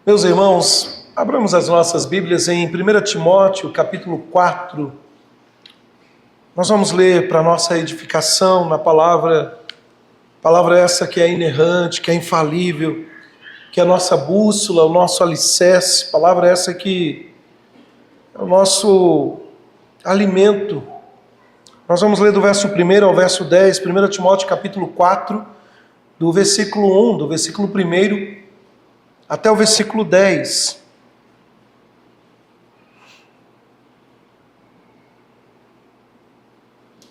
Meus irmãos, abramos as nossas Bíblias em 1 Timóteo, capítulo 4. Nós vamos ler para nossa edificação na palavra essa que é inerrante, que é infalível, que é a nossa bússola, o nosso alicerce, palavra essa que é o nosso alimento. Nós vamos ler do verso 1 ao verso 10, 1 Timóteo capítulo 4, do versículo 1, do versículo 1 até o versículo 10.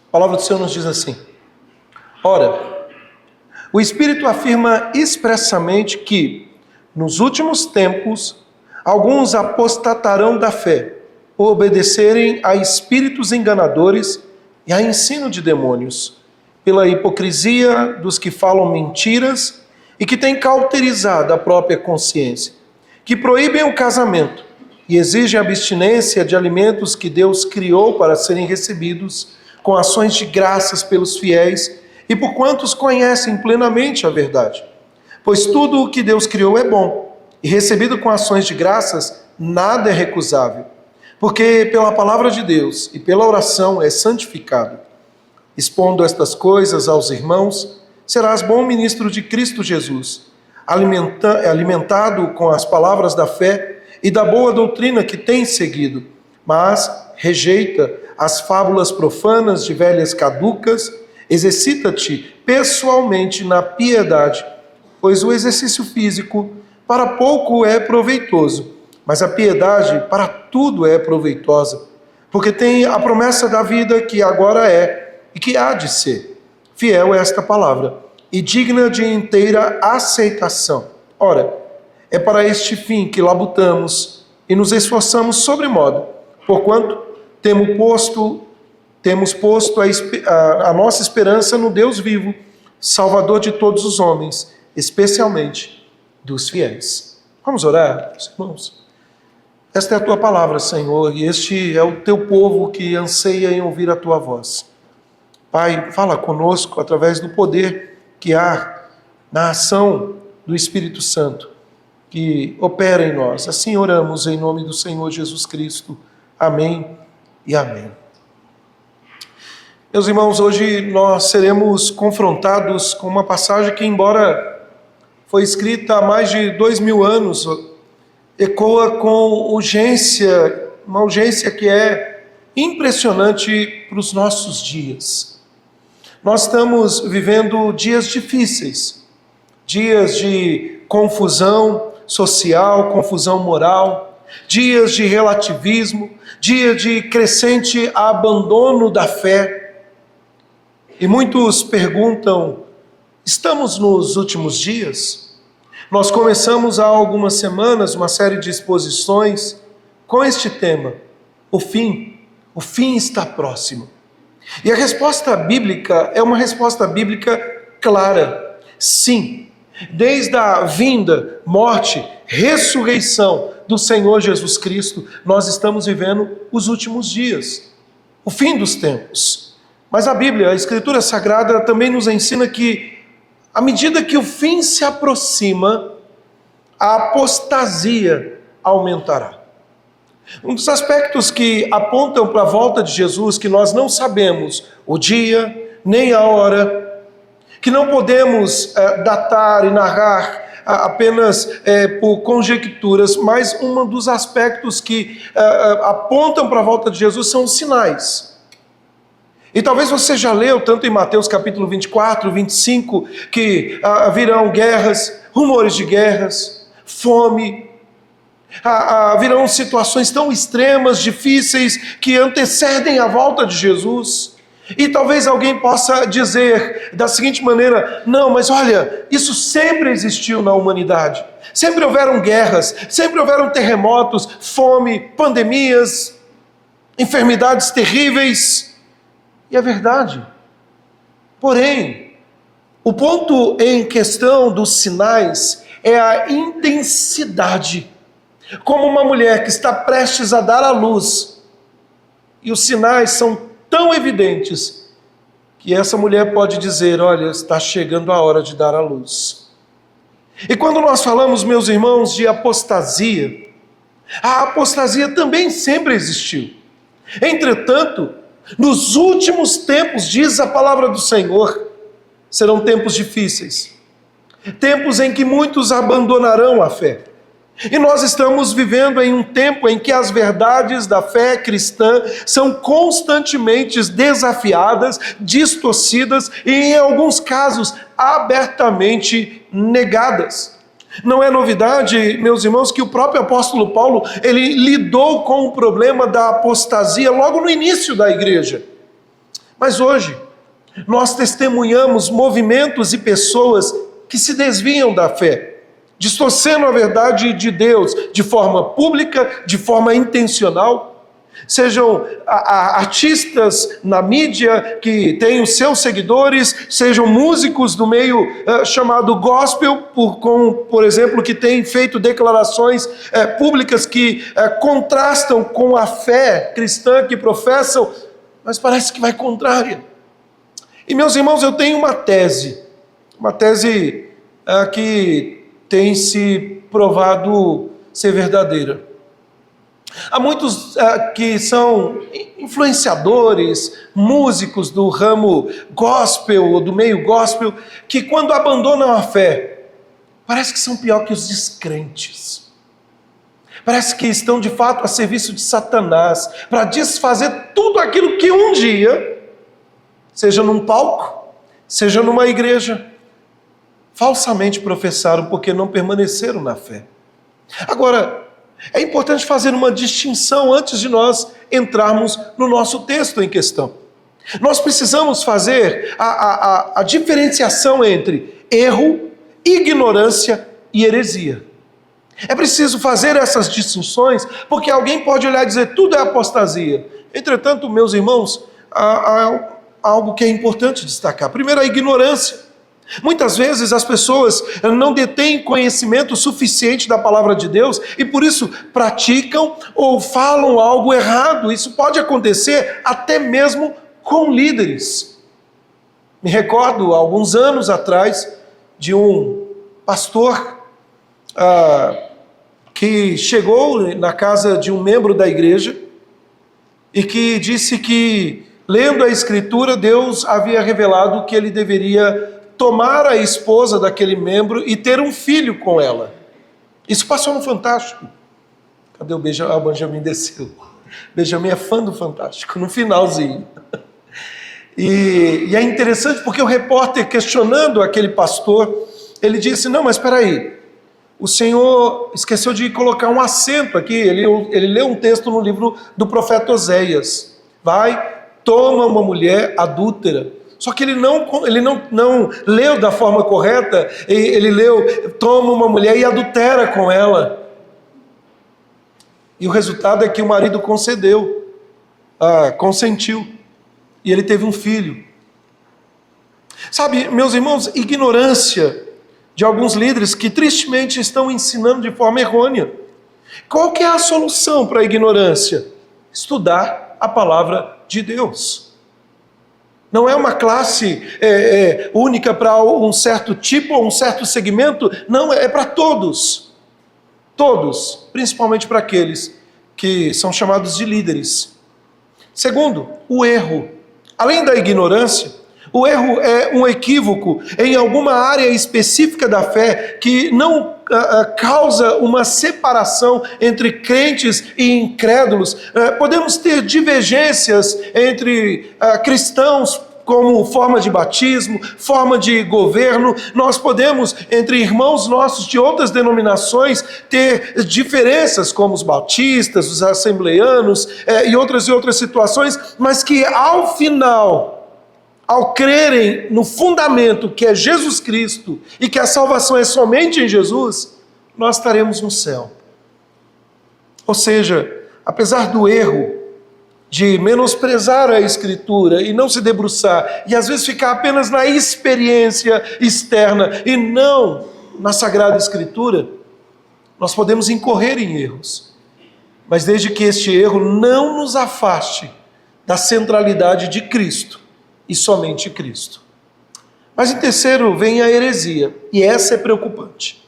A palavra do Senhor nos diz assim: Ora, o Espírito afirma expressamente que, nos últimos tempos, alguns apostatarão da fé, por obedecerem a espíritos enganadores e a ensino de demônios, pela hipocrisia dos que falam mentiras e que têm cauterizado a própria consciência, que proíbem o casamento e exigem abstinência de alimentos que Deus criou para serem recebidos com ações de graças pelos fiéis e por quantos conhecem plenamente a verdade. Pois tudo o que Deus criou é bom, e recebido com ações de graças, nada é recusável, porque pela palavra de Deus e pela oração é santificado. Expondo estas coisas aos irmãos, serás bom ministro de Cristo Jesus, alimentado com as palavras da fé e da boa doutrina que tens seguido, mas rejeita as fábulas profanas de velhas caducas, exercita-te pessoalmente na piedade, pois o exercício físico para pouco é proveitoso, mas a piedade para tudo é proveitosa, porque tem a promessa da vida que agora é e que há de ser. Fiel é esta palavra, e digna de inteira aceitação. Ora, é para este fim que labutamos e nos esforçamos sobremodo, porquanto temos posto a nossa esperança no Deus vivo, Salvador de todos os homens, especialmente dos fiéis. Vamos orar, irmãos? Esta é a tua palavra, Senhor, e este é o teu povo que anseia em ouvir a tua voz. Pai, fala conosco através do poder que há na ação do Espírito Santo, que opera em nós. Assim oramos em nome do Senhor Jesus Cristo. Amém e amém. Meus irmãos, hoje nós seremos confrontados com uma passagem que, embora foi escrita há mais de 2000 anos, ecoa com urgência, uma urgência que é impressionante para os nossos dias. Nós estamos vivendo dias difíceis, dias de confusão social, confusão moral, dias de relativismo, dias de crescente abandono da fé. E muitos perguntam: estamos nos últimos dias? Nós começamos há algumas semanas uma série de exposições com este tema: o fim está próximo. E a resposta bíblica é uma resposta bíblica clara. Sim, desde a vinda, morte, ressurreição do Senhor Jesus Cristo, nós estamos vivendo os últimos dias, o fim dos tempos. Mas a Bíblia, a Escritura Sagrada, também nos ensina que, à medida que o fim se aproxima, a apostasia aumentará. Um dos aspectos que apontam para a volta de Jesus, que nós não sabemos o dia, nem a hora, que não podemos datar e narrar apenas por conjecturas, mas um dos aspectos que apontam para a volta de Jesus são os sinais. E talvez você já leu, tanto em Mateus capítulo 24, 25, que virão guerras, rumores de guerras, fome, virão situações tão extremas, difíceis, que antecedem a volta de Jesus. E talvez alguém possa dizer da seguinte maneira: não, mas olha, isso sempre existiu na humanidade. Sempre houveram guerras, sempre houveram terremotos, fome, pandemias, enfermidades terríveis. E é verdade. Porém, o ponto em questão dos sinais é a intensidade. Como uma mulher que está prestes a dar à luz, e os sinais são tão evidentes, que essa mulher pode dizer: olha, está chegando a hora de dar à luz. E quando nós falamos, meus irmãos, de apostasia, a apostasia também sempre existiu. Entretanto, nos últimos tempos, diz a palavra do Senhor, serão tempos difíceis, tempos em que muitos abandonarão a fé. E nós estamos vivendo em um tempo em que as verdades da fé cristã são constantemente desafiadas, distorcidas e, em alguns casos, abertamente negadas. Não é novidade, meus irmãos, que o próprio apóstolo Paulo, ele lidou com o problema da apostasia logo no início da igreja. Mas hoje, nós testemunhamos movimentos e pessoas que se desviam da fé, distorcendo a verdade de Deus de forma pública, de forma intencional. Sejam artistas na mídia que têm os seus seguidores, sejam músicos do meio chamado gospel, por exemplo, que têm feito declarações públicas que contrastam com a fé cristã que professam, mas parece que vai contrária. E, meus irmãos, eu tenho uma tese que tem se provado ser verdadeira. Há muitos que são influenciadores, músicos do ramo gospel ou do meio gospel, que quando abandonam a fé, parece que são pior que os descrentes. Parece que estão de fato a serviço de Satanás, para desfazer tudo aquilo que um dia, seja num palco, seja numa igreja, falsamente professaram porque não permaneceram na fé. Agora, é importante fazer uma distinção antes de nós entrarmos no nosso texto em questão. Nós precisamos fazer a diferenciação entre erro, ignorância e heresia. É preciso fazer essas distinções, porque alguém pode olhar e dizer tudo é apostasia. Entretanto, meus irmãos, há algo que é importante destacar. Primeiro, a ignorância. Muitas vezes as pessoas não detêm conhecimento suficiente da palavra de Deus e por isso praticam ou falam algo errado. Isso pode acontecer até mesmo com líderes. Me recordo, alguns anos atrás, de um pastor que chegou na casa de um membro da igreja e que disse que, lendo a Escritura, Deus havia revelado que ele deveria tomar a esposa daquele membro e ter um filho com ela. Isso passou no Fantástico. Cadê o Benjamin? Ah, o Benjamin desceu. Benjamin é fã do Fantástico, no finalzinho. E é interessante porque o repórter, questionando aquele pastor, ele disse, não, mas espera aí, o senhor esqueceu de colocar um acento aqui. Ele leu um texto no livro do profeta Oséias. Vai, toma uma mulher adúltera. Só que ele não leu da forma correta, ele leu, toma uma mulher e adultera com ela. E o resultado é que o marido consentiu, e ele teve um filho. Sabe, meus irmãos, ignorância de alguns líderes que tristemente estão ensinando de forma errônea. Qual que é a solução para a ignorância? Estudar a palavra de Deus. Não é uma classe única para um certo tipo ou um certo segmento, não, é para todos. Todos, principalmente para aqueles que são chamados de líderes. Segundo, o erro. Além da ignorância, o erro é um equívoco em alguma área específica da fé que não causa uma separação entre crentes e incrédulos. Podemos ter divergências entre cristãos, como forma de batismo, forma de governo. Nós podemos, entre irmãos nossos de outras denominações, ter diferenças, como os batistas, os assembleianos e outras situações, mas que ao final, ao crerem no fundamento que é Jesus Cristo e que a salvação é somente em Jesus, nós estaremos no céu. Ou seja, apesar do erro de menosprezar a Escritura e não se debruçar, e às vezes ficar apenas na experiência externa e não na Sagrada Escritura, nós podemos incorrer em erros. Mas desde que este erro não nos afaste da centralidade de Cristo, e somente Cristo. Mas em terceiro vem a heresia, e essa é preocupante.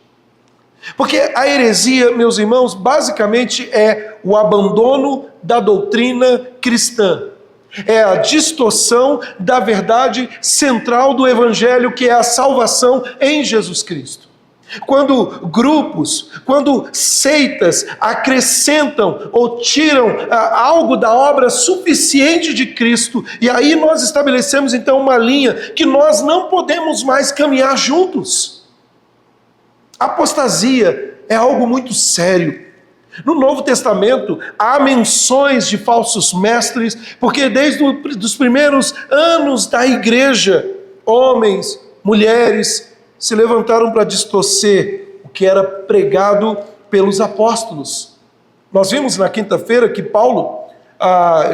Porque a heresia, meus irmãos, basicamente é o abandono da doutrina cristã. É a distorção da verdade central do Evangelho, que é a salvação em Jesus Cristo. Quando grupos, quando seitas acrescentam ou tiram algo da obra suficiente de Cristo, e aí nós estabelecemos então uma linha que nós não podemos mais caminhar juntos. Apostasia é algo muito sério. No Novo Testamento há menções de falsos mestres, porque desde os primeiros anos da igreja, homens, mulheres se levantaram para distorcer o que era pregado pelos apóstolos. Nós vimos na quinta-feira que Paulo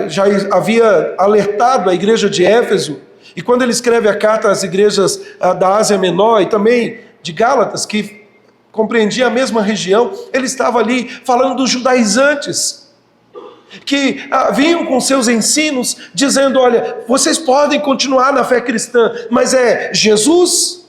já havia alertado a igreja de Éfeso, e quando ele escreve a carta às igrejas da Ásia Menor e também de Gálatas, que compreendia a mesma região, ele estava ali falando dos judaizantes, que vinham com seus ensinos, dizendo, olha, vocês podem continuar na fé cristã, mas é Jesus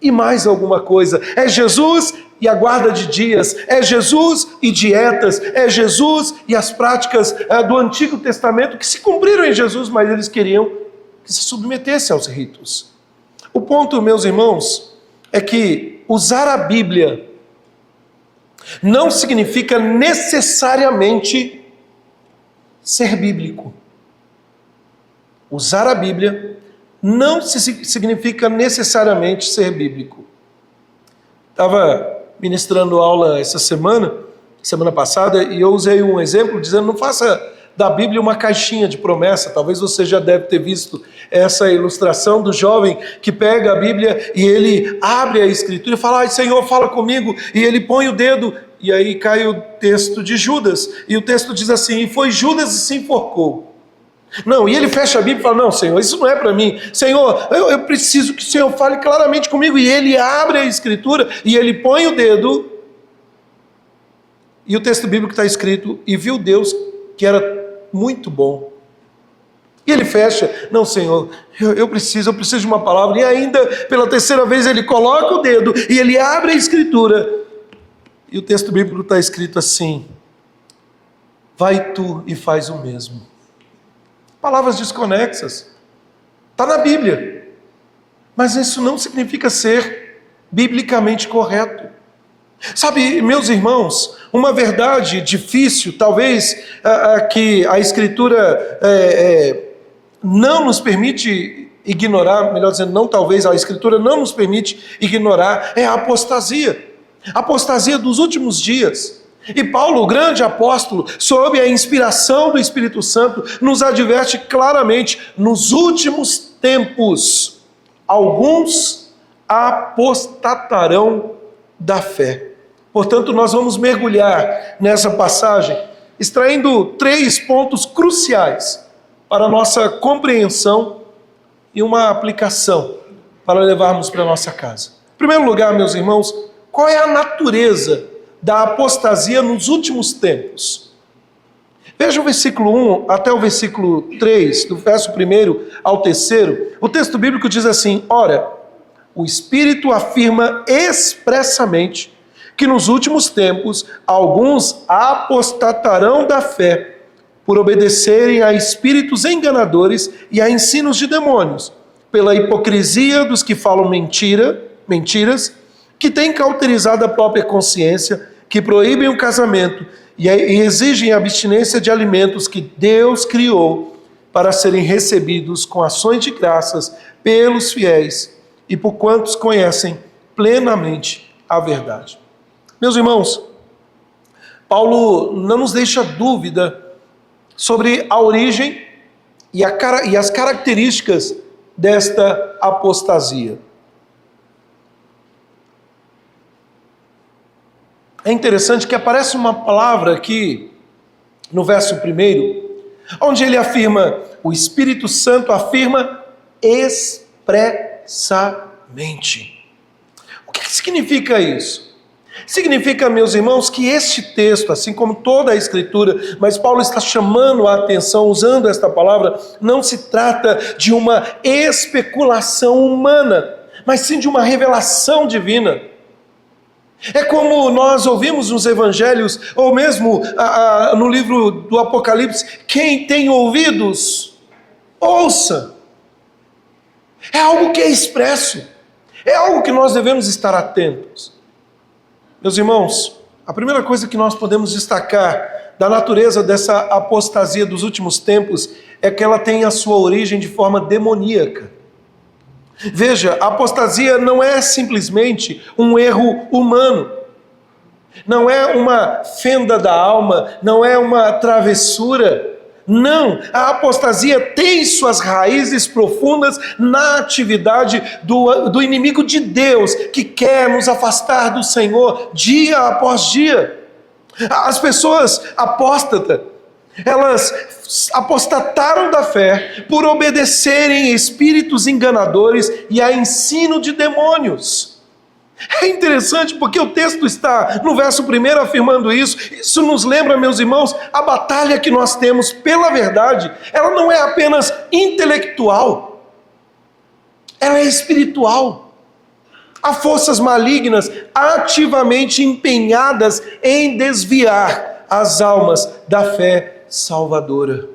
e mais alguma coisa, é Jesus e a guarda de dias, é Jesus e dietas, é Jesus e as práticas do Antigo Testamento que se cumpriram em Jesus, mas eles queriam que se submetesse aos ritos. O ponto, meus irmãos, é que usar a Bíblia não significa necessariamente ser bíblico. Usar a Bíblia não significa necessariamente ser bíblico. Estava ministrando aula essa semana passada, e eu usei um exemplo dizendo, não faça da Bíblia uma caixinha de promessa. Talvez você já deve ter visto essa ilustração do jovem que pega a Bíblia e ele abre a Escritura e fala, ai Senhor, fala comigo, e ele põe o dedo, e aí cai o texto de Judas, e o texto diz assim, e foi Judas e se enforcou. Não, e ele fecha a Bíblia e fala, não Senhor, isso não é para mim, Senhor, eu preciso que o Senhor fale claramente comigo, e ele abre a Escritura, e ele põe o dedo, e o texto bíblico está escrito, e viu Deus que era muito bom. E ele fecha, não Senhor, eu preciso de uma palavra, e ainda pela terceira vez ele coloca o dedo, e ele abre a Escritura, e o texto bíblico está escrito assim, vai tu e faz o mesmo. Palavras desconexas, está na Bíblia, mas isso não significa ser biblicamente correto. Sabe, meus irmãos, uma verdade difícil, talvez que a Escritura não nos permite ignorar, melhor dizendo, não talvez, a Escritura não nos permite ignorar, é a apostasia. A apostasia dos últimos dias. E Paulo, o grande apóstolo, sob a inspiração do Espírito Santo, nos adverte claramente, nos últimos tempos, alguns apostatarão da fé. Portanto, nós vamos mergulhar nessa passagem, extraindo 3 pontos cruciais para a nossa compreensão e uma aplicação para levarmos para a nossa casa. Em primeiro lugar, meus irmãos, qual é a natureza da apostasia nos últimos tempos? Veja o versículo 1 até o versículo 3, do verso 1 ao 3, o texto bíblico diz assim, ora, o Espírito afirma expressamente que nos últimos tempos alguns apostatarão da fé por obedecerem a espíritos enganadores e a ensinos de demônios, pela hipocrisia dos que falam mentiras, que têm cauterizado a própria consciência, que proíbem o casamento e exigem a abstinência de alimentos que Deus criou para serem recebidos com ações de graças pelos fiéis e por quantos conhecem plenamente a verdade. Meus irmãos, Paulo não nos deixa dúvida sobre a origem e as características desta apostasia. É interessante que aparece uma palavra aqui no verso 1, onde ele afirma, o Espírito Santo afirma expressamente. O que significa isso? Significa, meus irmãos, que este texto, assim como toda a Escritura, mas Paulo está chamando a atenção, usando esta palavra, não se trata de uma especulação humana, mas sim de uma revelação divina. É como nós ouvimos nos evangelhos, ou mesmo no livro do Apocalipse: quem tem ouvidos, ouça. É algo que é expresso, é algo que nós devemos estar atentos. Meus irmãos, a primeira coisa que nós podemos destacar da natureza dessa apostasia dos últimos tempos é que ela tem a sua origem de forma demoníaca. Veja, a apostasia não é simplesmente um erro humano, não é uma fenda da alma, não é uma travessura. Não, a apostasia tem suas raízes profundas na atividade do inimigo de Deus, que quer nos afastar do Senhor dia após dia. As pessoas apóstatas, elas apostataram da fé por obedecerem espíritos enganadores e a ensino de demônios. É interessante porque o texto está no verso 1 afirmando isso. Isso nos lembra, meus irmãos, a batalha que nós temos pela verdade. Ela não é apenas intelectual, ela é espiritual. Há forças malignas ativamente empenhadas em desviar as almas da fé salvadora.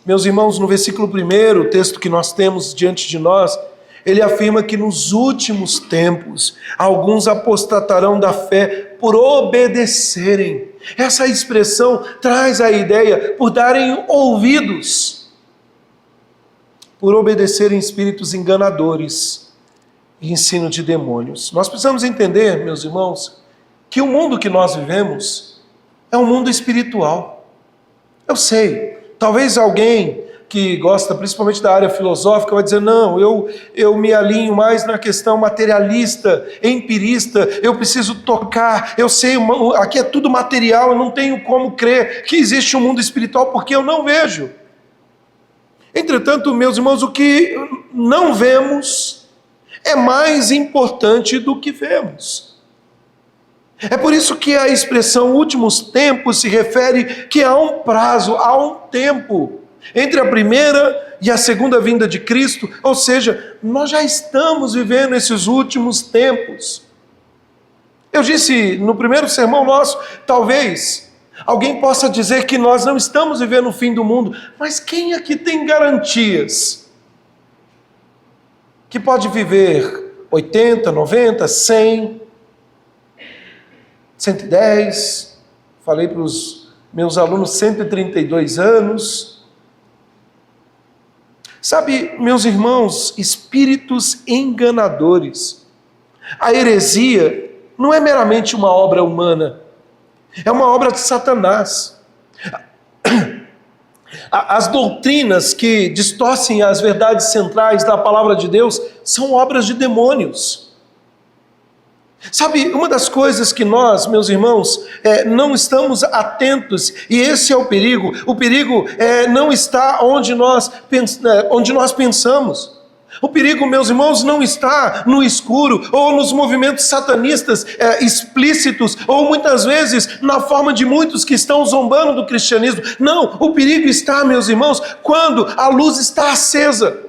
Meus irmãos, no versículo 1, o texto que nós temos diante de nós, ele afirma que nos últimos tempos, alguns apostatarão da fé por obedecerem. Essa expressão traz a ideia por darem ouvidos, por obedecerem espíritos enganadores e ensino de demônios. Nós precisamos entender, meus irmãos, que o mundo que nós vivemos é um mundo espiritual. Eu sei, talvez alguém que gosta principalmente da área filosófica vai dizer: não, eu me alinho mais na questão materialista, empirista, eu preciso tocar, eu sei, aqui é tudo material, eu não tenho como crer que existe um mundo espiritual porque eu não vejo. Entretanto, meus irmãos, o que não vemos é mais importante do que vemos. É por isso que a expressão últimos tempos se refere que há um prazo, há um tempo entre a primeira e a segunda vinda de Cristo, ou seja, nós já estamos vivendo esses últimos tempos. Eu disse no primeiro sermão nosso, talvez alguém possa dizer que nós não estamos vivendo o fim do mundo, mas quem aqui tem garantias que pode viver 80, 90, 100, 110, falei para os meus alunos 132 anos, sabe, meus irmãos, espíritos enganadores. A heresia não é meramente uma obra humana, é uma obra de Satanás. As doutrinas que distorcem as verdades centrais da palavra de Deus são obras de demônios. Sabe, uma das coisas que nós, meus irmãos, não estamos atentos, e esse é o perigo não está onde nós pensamos. O perigo, meus irmãos, não está no escuro, ou nos movimentos satanistas explícitos, ou muitas vezes na forma de muitos que estão zombando do cristianismo. Não, o perigo está, meus irmãos, quando a luz está acesa,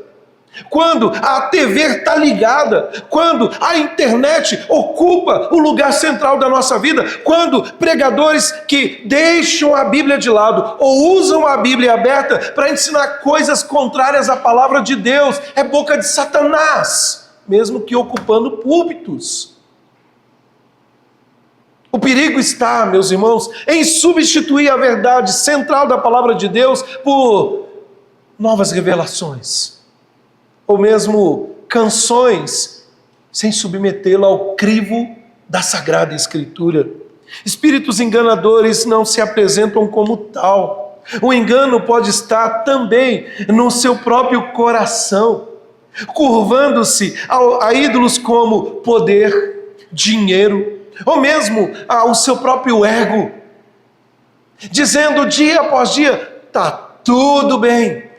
quando a TV está ligada, quando a internet ocupa o lugar central da nossa vida, quando pregadores que deixam a Bíblia de lado ou usam a Bíblia aberta para ensinar coisas contrárias à palavra de Deus, é boca de Satanás, mesmo que ocupando púlpitos. O perigo está, meus irmãos, em substituir a verdade central da palavra de Deus por novas revelações, ou mesmo canções, sem submetê-la ao crivo da Sagrada Escritura. Espíritos enganadores não se apresentam como tal. O engano pode estar também no seu próprio coração, curvando-se a ídolos como poder, dinheiro, ou mesmo ao seu próprio ego, dizendo dia após dia: está tudo bem.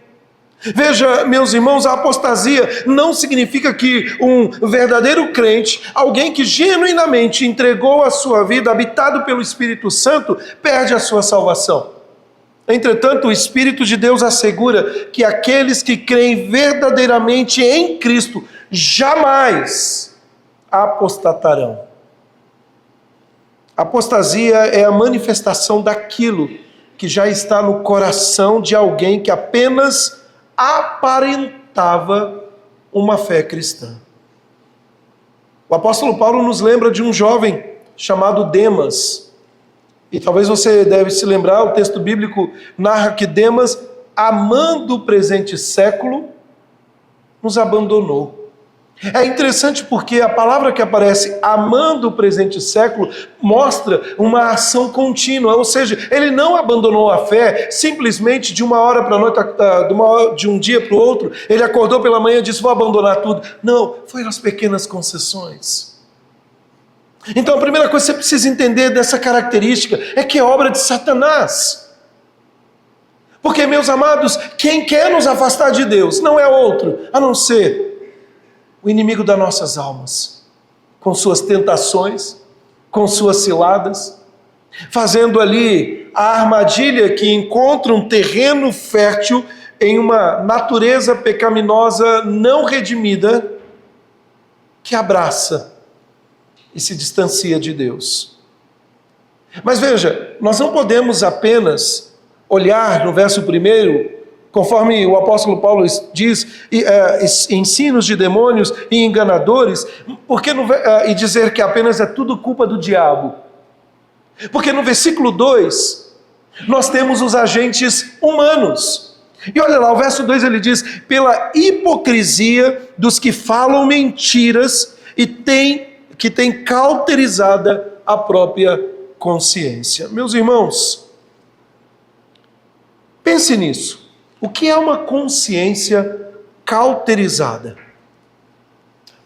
Veja, meus irmãos, a apostasia não significa que um verdadeiro crente, alguém que genuinamente entregou a sua vida, habitado pelo Espírito Santo, perde a sua salvação. Entretanto, o Espírito de Deus assegura que aqueles que creem verdadeiramente em Cristo jamais apostatarão. Apostasia é a manifestação daquilo que já está no coração de alguém que apenas aparentava uma fé cristã. O apóstolo Paulo nos lembra de um jovem chamado Demas. E talvez você deve se lembrar, o texto bíblico narra que Demas, amando o presente século, nos abandonou. É interessante porque a palavra que aparece, amando o presente século, mostra uma ação contínua, ou seja, ele não abandonou a fé simplesmente de uma hora para a noite, de um dia para o outro, ele acordou pela manhã e disse, vou abandonar tudo. Não, foi nas pequenas concessões. Então a primeira coisa que você precisa entender dessa característica é que é obra de Satanás. Porque, meus amados, quem quer nos afastar de Deus não é outro, a não ser o inimigo das nossas almas, com suas tentações, com suas ciladas, fazendo ali a armadilha que encontra um terreno fértil em uma natureza pecaminosa não redimida, que abraça e se distancia de Deus. Mas veja, nós não podemos apenas olhar no verso 1, conforme o apóstolo Paulo diz, ensinos de demônios e enganadores, e dizer que apenas é tudo culpa do diabo. Porque no versículo 2, nós temos os agentes humanos. E olha lá, o verso 2 ele diz, pela hipocrisia dos que falam mentiras e que tem cauterizada a própria consciência. Meus irmãos, pense nisso. O que é uma consciência cauterizada?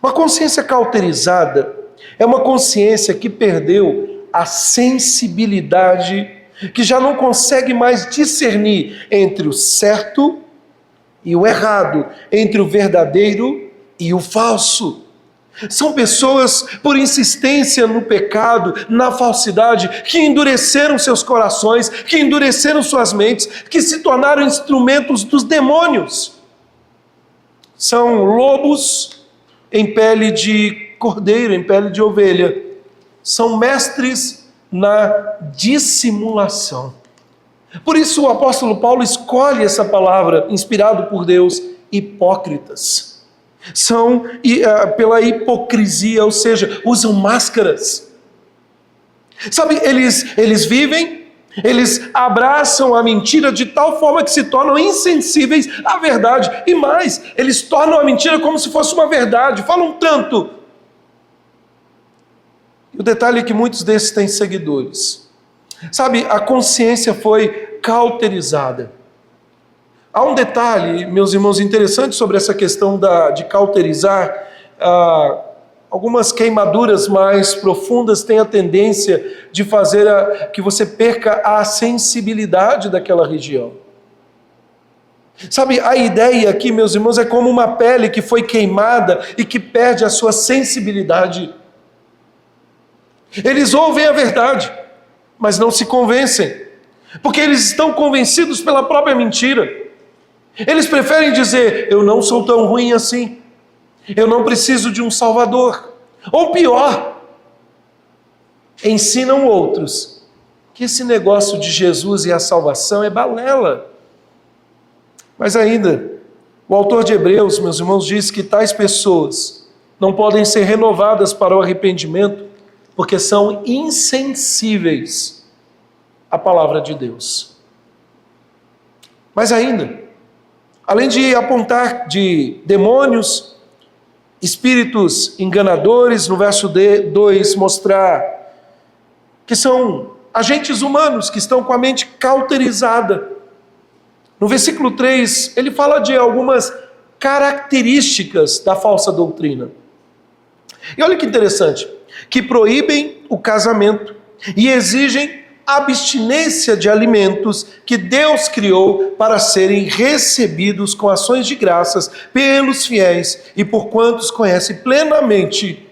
Uma consciência cauterizada é uma consciência que perdeu a sensibilidade, que já não consegue mais discernir entre o certo e o errado, entre o verdadeiro e o falso. São pessoas, por insistência no pecado, na falsidade, que endureceram seus corações, que endureceram suas mentes, que se tornaram instrumentos dos demônios. São lobos em pele de cordeiro, em pele de ovelha. São mestres na dissimulação. Por isso o apóstolo Paulo escolhe essa palavra, inspirado por Deus, hipócritas. São pela hipocrisia, ou seja, usam máscaras. Sabe, eles vivem, eles abraçam a mentira de tal forma que se tornam insensíveis à verdade. E mais, eles tornam a mentira como se fosse uma verdade, falam tanto. E o detalhe é que muitos desses têm seguidores. Sabe, a consciência foi cauterizada. Há um detalhe, meus irmãos, interessante sobre essa questão de cauterizar. Algumas queimaduras mais profundas têm a tendência de fazer que você perca a sensibilidade daquela região. Sabe, a ideia aqui, meus irmãos, é como uma pele que foi queimada e que perde a sua sensibilidade. Eles ouvem a verdade, mas não se convencem, porque eles estão convencidos pela própria mentira. Eles preferem dizer, eu não sou tão ruim assim, eu não preciso de um salvador. Ou pior, ensinam outros que esse negócio de Jesus e a salvação é balela. Mas ainda, o autor de Hebreus, meus irmãos, diz que tais pessoas não podem ser renovadas para o arrependimento, porque são insensíveis à palavra de Deus. Mas ainda, além de apontar de demônios, espíritos enganadores, no verso 2 mostrar que são agentes humanos que estão com a mente cauterizada. No versículo 3, ele fala de algumas características da falsa doutrina. E olha que interessante, que proíbem o casamento e exigem abstinência de alimentos que Deus criou para serem recebidos com ações de graças pelos fiéis e por quantos conhecem plenamente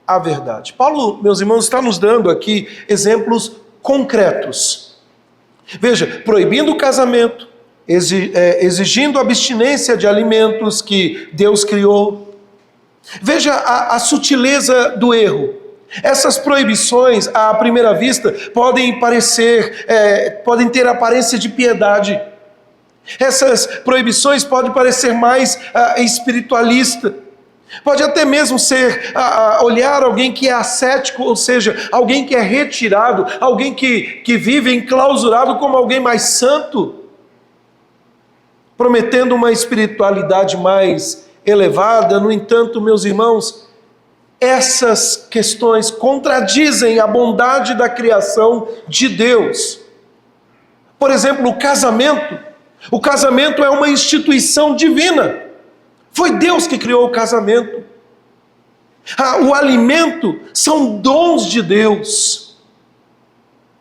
a verdade. Paulo, meus irmãos, está nos dando aqui exemplos concretos. Veja, proibindo o casamento, exigindo abstinência de alimentos que Deus criou. Veja a sutileza do erro. Essas proibições, à primeira vista, podem ter aparência de piedade. Essas proibições podem parecer mais espiritualista. Pode até mesmo ser olhar alguém que é ascético, ou seja, alguém que é retirado, alguém que vive enclausurado como alguém mais santo, prometendo uma espiritualidade mais elevada. No entanto, meus irmãos, essas questões contradizem a bondade da criação de Deus. Por exemplo, o casamento. O casamento é uma instituição divina. Foi Deus que criou o casamento. O alimento são dons de Deus.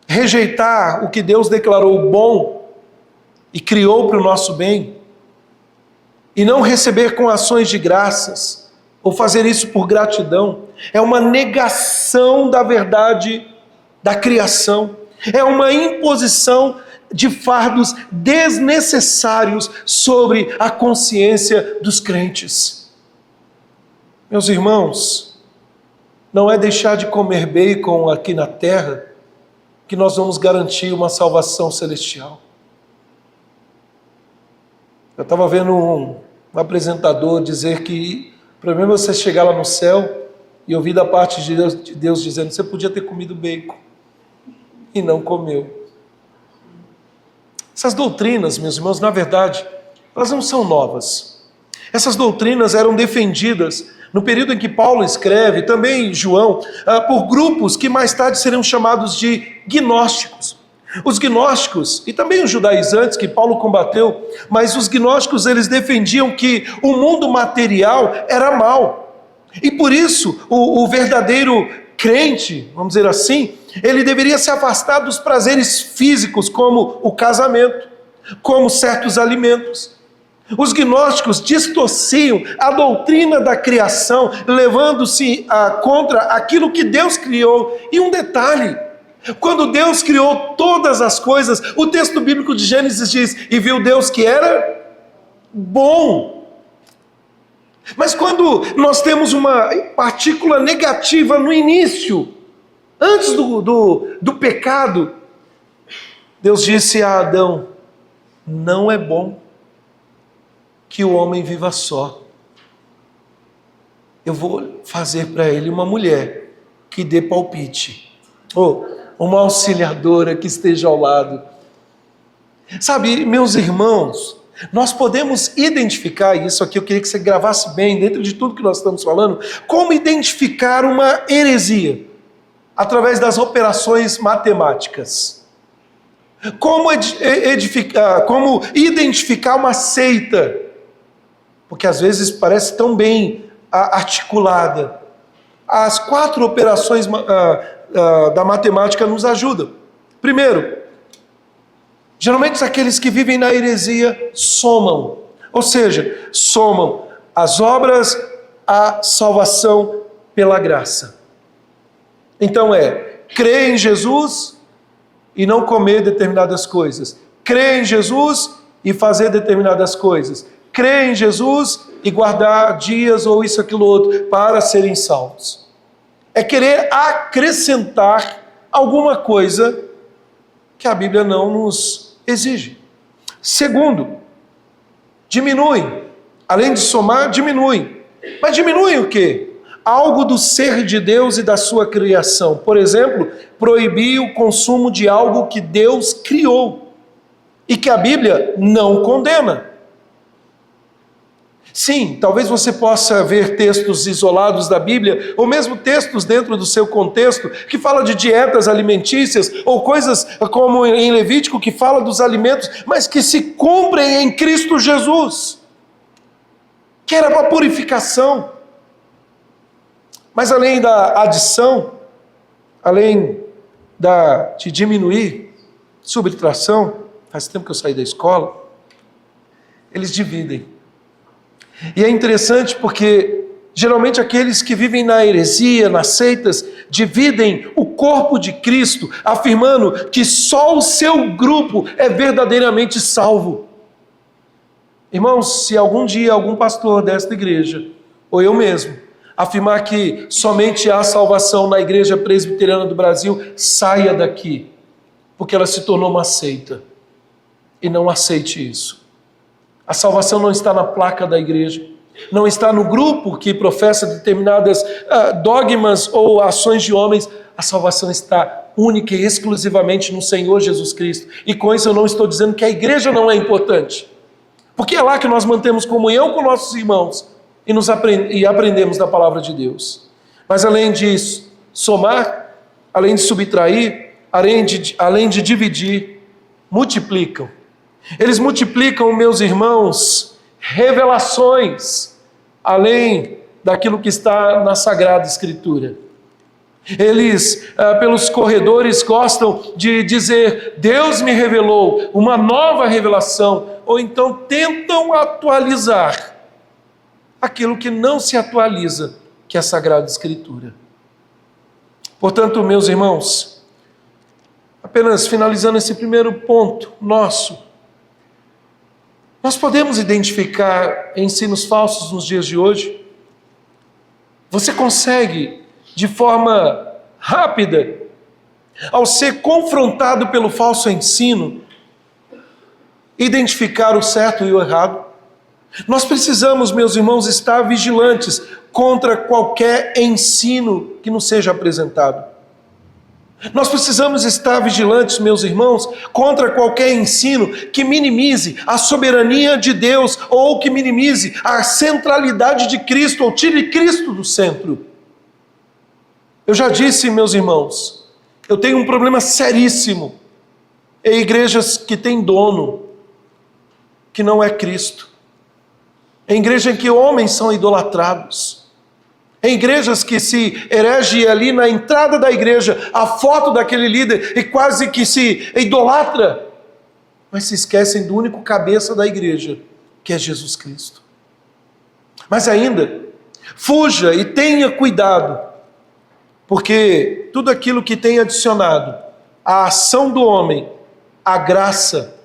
Rejeitar o que Deus declarou bom e criou para o nosso bem, e não receber com ações de graças, ou fazer isso por gratidão, é uma negação da verdade da criação, é uma imposição de fardos desnecessários sobre a consciência dos crentes. Meus irmãos, não é deixar de comer bacon aqui na terra que nós vamos garantir uma salvação celestial. Eu estava vendo um apresentador dizer que o problema é você chegar lá no céu e ouvir da parte de Deus dizendo: você podia ter comido bacon e não comeu. Essas doutrinas, meus irmãos, na verdade, elas não são novas. Essas doutrinas eram defendidas no período em que Paulo escreve, também João, por grupos que mais tarde seriam chamados de gnósticos. Os gnósticos, e também os judaizantes que Paulo combateu, mas os gnósticos, eles defendiam que o mundo material era mau. E por isso, o verdadeiro crente, vamos dizer assim, ele deveria se afastar dos prazeres físicos, como o casamento, como certos alimentos. Os gnósticos distorciam a doutrina da criação, levando-se contra aquilo que Deus criou. E um detalhe: quando Deus criou todas as coisas, o texto bíblico de Gênesis diz: e viu Deus que era bom. Mas quando nós temos uma partícula negativa no início, antes do pecado, Deus disse a Adão: não é bom que o homem viva só. Eu vou fazer para ele uma mulher que dê palpite, ou uma auxiliadora que esteja ao lado. Sabe, meus irmãos, nós podemos identificar, e isso aqui eu queria que você gravasse bem, dentro de tudo que nós estamos falando, como identificar uma heresia, através das operações matemáticas. Como identificar uma seita, porque às vezes parece tão bem articulada. As 4 operações da matemática nos ajudam. Primeiro, geralmente aqueles que vivem na heresia somam, ou seja, somam as obras à salvação pela graça. Então crer em Jesus e não comer determinadas coisas, crer em Jesus e fazer determinadas coisas, crer em Jesus e guardar dias ou isso, aquilo, outro, para serem salvos. É querer acrescentar alguma coisa que a Bíblia não nos exige. Segundo, diminuem. Além de somar, diminuem. Mas diminuem o quê? Algo do ser de Deus e da sua criação. Por exemplo, proibir o consumo de algo que Deus criou e que a Bíblia não condena. Sim, talvez você possa ver textos isolados da Bíblia, ou mesmo textos dentro do seu contexto, que fala de dietas alimentícias, ou coisas como em Levítico, que fala dos alimentos, mas que se cumprem em Cristo Jesus, que era para purificação. Mas além da adição, além de diminuir, subtração, faz tempo que eu saí da escola, eles dividem. E é interessante porque geralmente aqueles que vivem na heresia, nas seitas, dividem o corpo de Cristo, afirmando que só o seu grupo é verdadeiramente salvo. Irmãos, se algum dia algum pastor desta igreja, ou eu mesmo, afirmar que somente há salvação na Igreja Presbiteriana do Brasil, saia daqui, porque ela se tornou uma seita. E não aceite isso. A salvação não está na placa da igreja, não está no grupo que professa determinadas dogmas ou ações de homens. A salvação está única e exclusivamente no Senhor Jesus Cristo. E com isso eu não estou dizendo que a igreja não é importante, porque é lá que nós mantemos comunhão com nossos irmãos e aprendemos da palavra de Deus. Mas além de somar, além de subtrair, além de dividir, multiplicam. Eles multiplicam, meus irmãos, revelações, além daquilo que está na Sagrada Escritura. Eles, pelos corredores, gostam de dizer: Deus me revelou uma nova revelação, ou então tentam atualizar aquilo que não se atualiza, que é a Sagrada Escritura. Portanto, meus irmãos, apenas finalizando esse primeiro ponto nosso, nós podemos identificar ensinos falsos nos dias de hoje? Você consegue, de forma rápida, ao ser confrontado pelo falso ensino, identificar o certo e o errado? Nós precisamos, meus irmãos, estar vigilantes contra qualquer ensino que nos seja apresentado. Nós precisamos estar vigilantes, meus irmãos, contra qualquer ensino que minimize a soberania de Deus ou que minimize a centralidade de Cristo ou tire Cristo do centro. Eu já disse, meus irmãos, eu tenho um problema seríssimo em igrejas que têm dono, que não é Cristo. Em igreja em que homens são idolatrados. Em igrejas que se erege ali na entrada da igreja a foto daquele líder e quase que se idolatra, mas se esquecem do único cabeça da igreja, que é Jesus Cristo. Mas ainda, fuja e tenha cuidado, porque tudo aquilo que tem adicionado à ação do homem, à graça,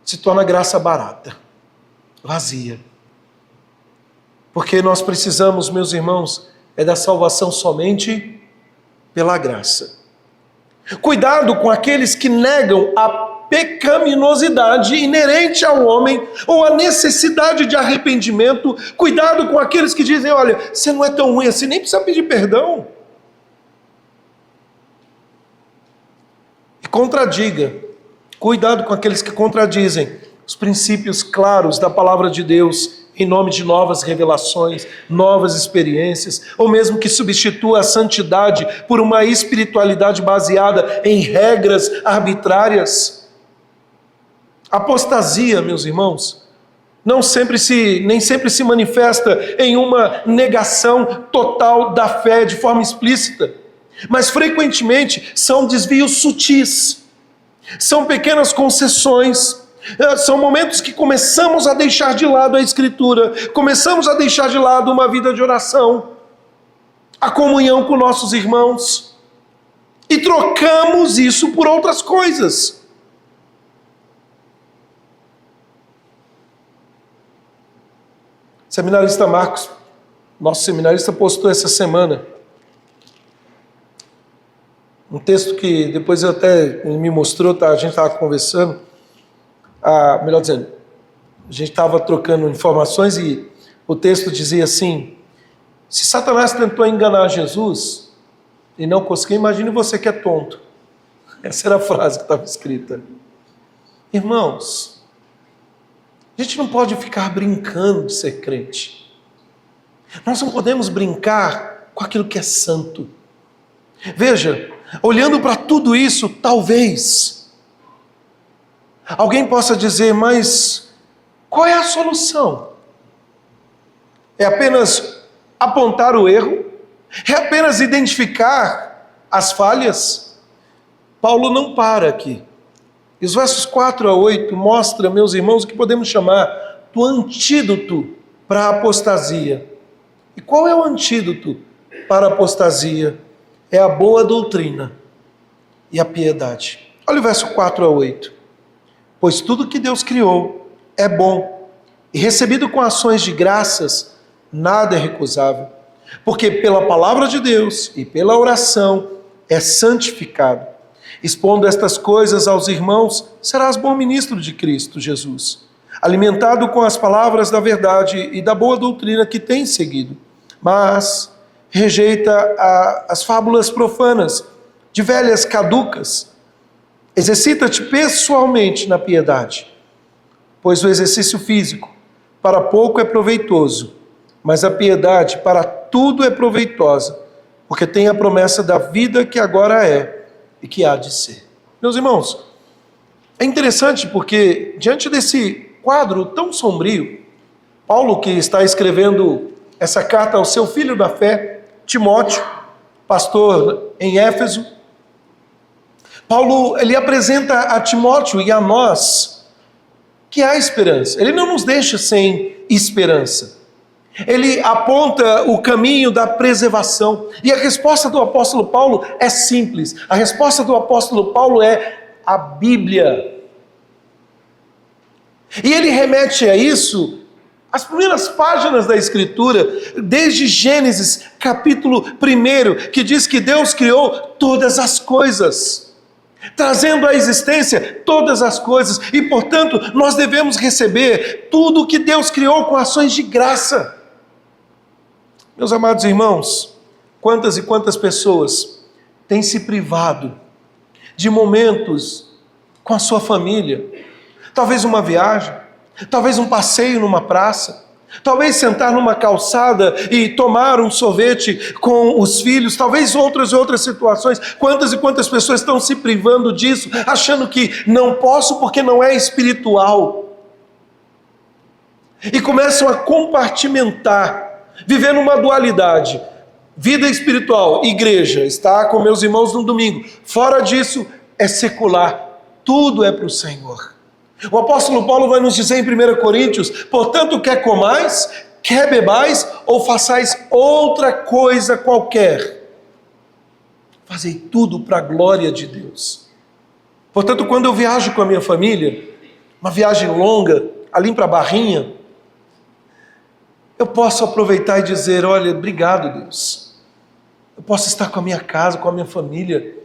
se torna graça barata, vazia. Porque nós precisamos, meus irmãos, da salvação somente pela graça. Cuidado com aqueles que negam a pecaminosidade inerente ao homem ou a necessidade de arrependimento. Cuidado com aqueles que dizem: olha, você não é tão ruim assim, nem precisa pedir perdão. E contradiga. Cuidado com aqueles que contradizem os princípios claros da palavra de Deus em nome de novas revelações, novas experiências, ou mesmo que substitua a santidade por uma espiritualidade baseada em regras arbitrárias. Apostasia, meus irmãos, nem sempre se manifesta em uma negação total da fé de forma explícita, mas frequentemente são desvios sutis, são pequenas concessões. São momentos que começamos a deixar de lado a Escritura, começamos a deixar de lado uma vida de oração, a comunhão com nossos irmãos, e trocamos isso por outras coisas. Seminarista Marcos, nosso seminarista, postou essa semana um texto que depois ele me mostrou, a gente estava conversando. Melhor dizendo, a gente estava trocando informações e o texto dizia assim: se Satanás tentou enganar Jesus e não conseguiu, imagine você que é tonto. Essa era a frase que estava escrita. Irmãos, a gente não pode ficar brincando de ser crente. Nós não podemos brincar com aquilo que é santo. Veja, olhando para tudo isso, talvez alguém possa dizer: mas qual é a solução? É apenas apontar o erro? É apenas identificar as falhas? Paulo não para aqui. E os versos 4 a 8 mostram, meus irmãos, o que podemos chamar do antídoto para a apostasia. E qual é o antídoto para a apostasia? É a boa doutrina e a piedade. Olha o verso 4 a 8. Pois tudo que Deus criou é bom, e recebido com ações de graças, nada é recusável. porque pela palavra de Deus e pela oração é santificado. Expondo estas coisas aos irmãos, serás bom ministro de Cristo Jesus, alimentado com as palavras da verdade e da boa doutrina que tens seguido. Mas rejeita as fábulas profanas, de velhas caducas. Exercita-te pessoalmente na piedade, pois o exercício físico para pouco é proveitoso, mas a piedade para tudo é proveitosa, porque tem a promessa da vida que agora é e que há de ser. Meus irmãos, é interessante porque diante desse quadro tão sombrio, Paulo, que está escrevendo essa carta ao seu filho da fé, Timóteo, pastor em Éfeso, Paulo, ele apresenta a Timóteo e a nós que há esperança. Ele não nos deixa sem esperança. Ele aponta o caminho da preservação. E a resposta do apóstolo Paulo é simples. A resposta do apóstolo Paulo é a Bíblia. E ele remete a isso as primeiras páginas da Escritura, desde Gênesis, capítulo 1, que diz que Deus criou todas as coisas, trazendo à existência todas as coisas, e portanto nós devemos receber tudo o que Deus criou com ações de graça. Meus amados irmãos, quantas e quantas pessoas têm se privado de momentos com a sua família, talvez uma viagem, talvez um passeio numa praça, talvez sentar numa calçada e tomar um sorvete com os filhos, talvez outras situações. Quantas e quantas pessoas estão se privando disso, achando que não posso porque não é espiritual, e começam a compartimentar, viver numa dualidade, vida espiritual, igreja, estar com meus irmãos no domingo, fora disso é secular, tudo é para o Senhor. O apóstolo Paulo vai nos dizer em 1 Coríntios, portanto, quer comais, quer bebais, ou façais outra coisa qualquer, fazei tudo para a glória de Deus. Portanto, quando eu viajo com a minha família, uma viagem longa, ali para a Barrinha, eu posso aproveitar e dizer, olha, obrigado Deus, eu posso estar com a minha casa, com a minha família,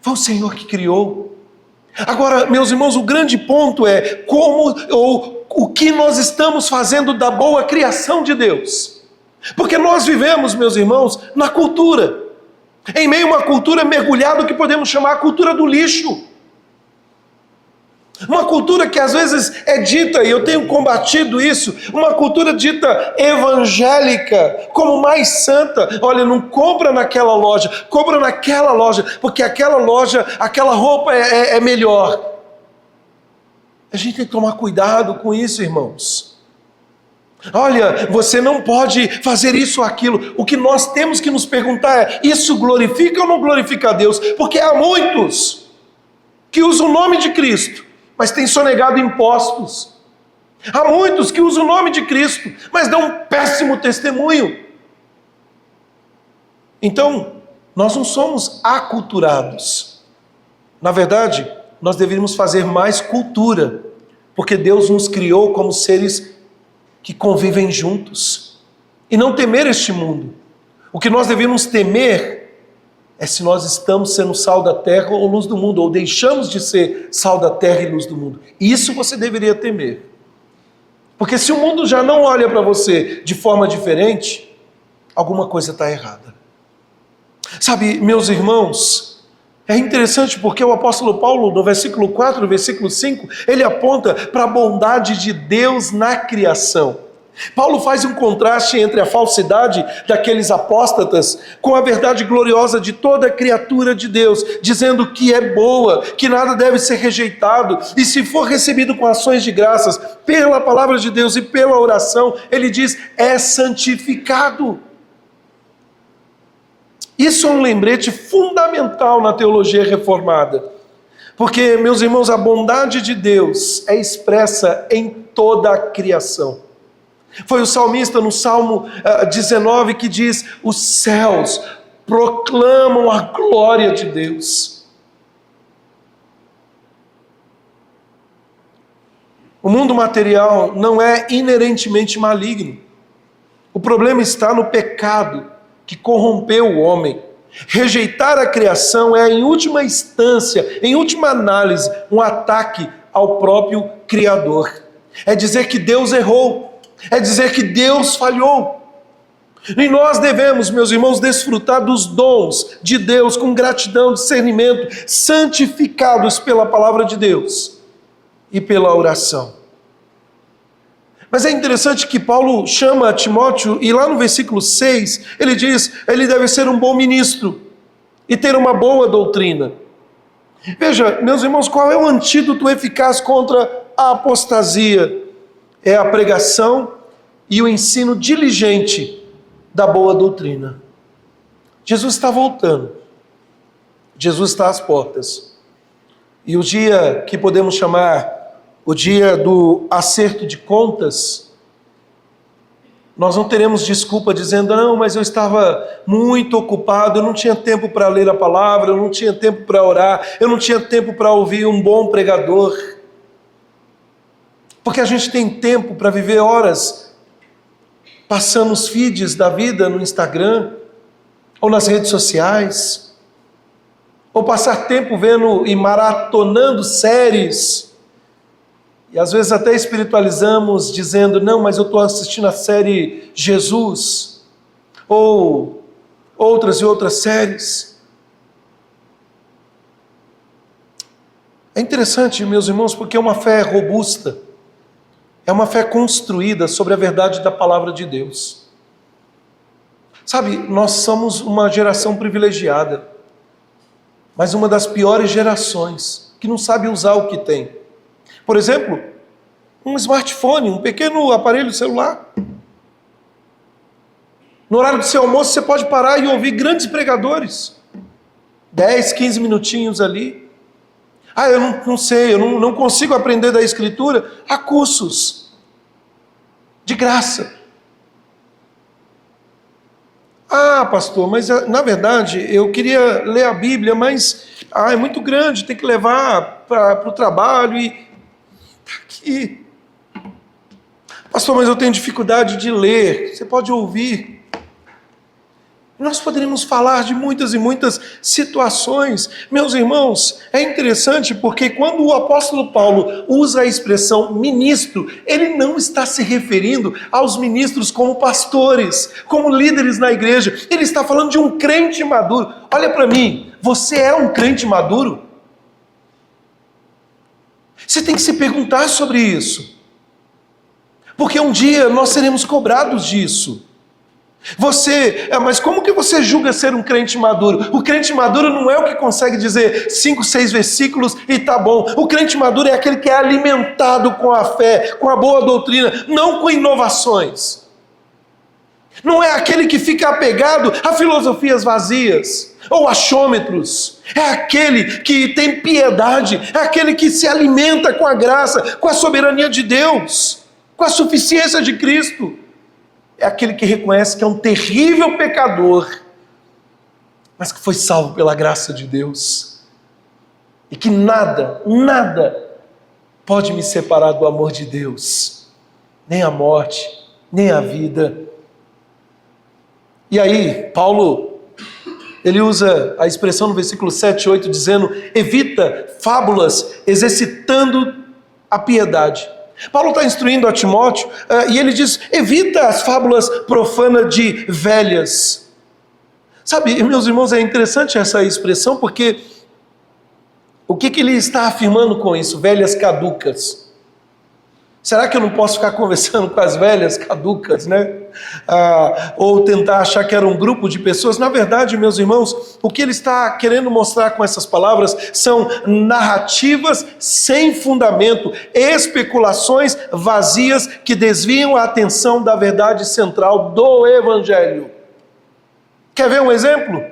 foi o Senhor que criou. Agora, meus irmãos, o grande ponto é como ou o que nós estamos fazendo da boa criação de Deus. Porque nós vivemos, meus irmãos, na cultura, em meio a uma cultura mergulhada que podemos chamar a cultura do lixo. Uma cultura que às vezes é dita, e eu tenho combatido isso, uma cultura dita evangélica, como mais santa. Olha, não compra naquela loja, compra naquela loja, porque aquela loja, aquela roupa é melhor. A gente tem que tomar cuidado com isso, irmãos. Olha, você não pode fazer isso ou aquilo. O que nós temos que nos perguntar é, isso glorifica ou não glorifica a Deus? Porque há muitos que usam o nome de Cristo, mas têm sonegado impostos. Há muitos que usam o nome de Cristo, mas dão um péssimo testemunho. Então, nós não somos aculturados. Na verdade, nós deveríamos fazer mais cultura, porque Deus nos criou como seres que convivem juntos, e não temer este mundo. O que nós devemos temer é se nós estamos sendo sal da terra ou luz do mundo, ou deixamos de ser sal da terra e luz do mundo. Isso você deveria temer. Porque se o mundo já não olha para você de forma diferente, alguma coisa está errada. Sabe, meus irmãos, é interessante porque o apóstolo Paulo, no versículo 4, versículo 5, ele aponta para a bondade de Deus na criação. Paulo faz um contraste entre a falsidade daqueles apóstatas com a verdade gloriosa de toda criatura de Deus, dizendo que é boa, que nada deve ser rejeitado, e se for recebido com ações de graças, pela palavra de Deus e pela oração, ele diz, é santificado. Isso é um lembrete fundamental na teologia reformada, porque, meus irmãos, a bondade de Deus é expressa em toda a criação. Foi o salmista no Salmo 19 que diz, os céus proclamam a glória de Deus. O mundo material não é inerentemente maligno. O problema está no pecado que corrompeu o homem. Rejeitar a criação é, em última instância, em última análise, um ataque ao próprio Criador. É dizer que Deus errou, é dizer que Deus falhou. E nós devemos, meus irmãos, desfrutar dos dons de Deus com gratidão, discernimento, santificados pela palavra de Deus e pela oração. Mas é interessante que Paulo chama Timóteo, e lá no versículo 6, ele diz, ele deve ser um bom ministro e ter uma boa doutrina. Veja, meus irmãos, qual é o antídoto eficaz contra a apostasia? É a pregação e o ensino diligente da boa doutrina. Jesus está voltando. Jesus está às portas. E o dia que podemos chamar o dia do acerto de contas, nós não teremos desculpa dizendo, não, mas eu estava muito ocupado, eu não tinha tempo para ler a palavra, eu não tinha tempo para orar, eu não tinha tempo para ouvir um bom pregador. Porque a gente tem tempo para viver horas passando os feeds da vida no Instagram, ou nas redes sociais, ou passar tempo vendo e maratonando séries. E às vezes até espiritualizamos dizendo, não, mas eu estou assistindo a série Jesus, ou outras e outras séries. É interessante, meus irmãos, porque é uma fé robusta, é uma fé construída sobre a verdade da palavra de Deus. Sabe, nós somos uma geração privilegiada, mas uma das piores gerações, que não sabe usar o que tem. Por exemplo, um smartphone, um pequeno aparelho celular. No horário do seu almoço você pode parar e ouvir grandes pregadores. 10, 15 minutinhos ali. Eu não sei, eu não consigo aprender da Escritura. Há cursos de graça. Pastor, mas na verdade eu queria ler a Bíblia, mas é muito grande, tem que levar para o trabalho e... Aqui. Pastor, mas eu tenho dificuldade de ler. Você pode ouvir. Nós poderíamos falar de muitas e muitas situações. Meus irmãos, é interessante porque quando o apóstolo Paulo usa a expressão ministro, ele não está se referindo aos ministros como pastores, como líderes na igreja. Ele está falando de um crente maduro. Olha para mim, você é um crente maduro? Você tem que se perguntar sobre isso. Porque um dia nós seremos cobrados disso. Mas como que você julga ser um crente maduro? O crente maduro não é o que consegue dizer 5, 6 versículos e tá bom. O crente maduro é aquele que é alimentado com a fé, com a boa doutrina, não com inovações. Não é aquele que fica apegado a filosofias vazias ou achômetros. É aquele que tem piedade, é aquele que se alimenta com a graça, com a soberania de Deus, com a suficiência de Cristo. É aquele que reconhece que é um terrível pecador, mas que foi salvo pela graça de Deus. E que nada pode me separar do amor de Deus. Nem a morte, nem a vida. E aí, Paulo, ele usa a expressão no versículo 7 e 8, dizendo, evita fábulas, exercitando a piedade. Paulo está instruindo a Timóteo, e ele diz, evita as fábulas profanas de velhas. Sabe, meus irmãos, é interessante essa expressão, porque o que ele está afirmando com isso? Velhas caducas. Será que eu não posso ficar conversando com as velhas caducas, né? Ou tentar achar que era um grupo de pessoas? Na verdade, meus irmãos, o que ele está querendo mostrar com essas palavras são narrativas sem fundamento, especulações vazias que desviam a atenção da verdade central do Evangelho. Quer ver um exemplo?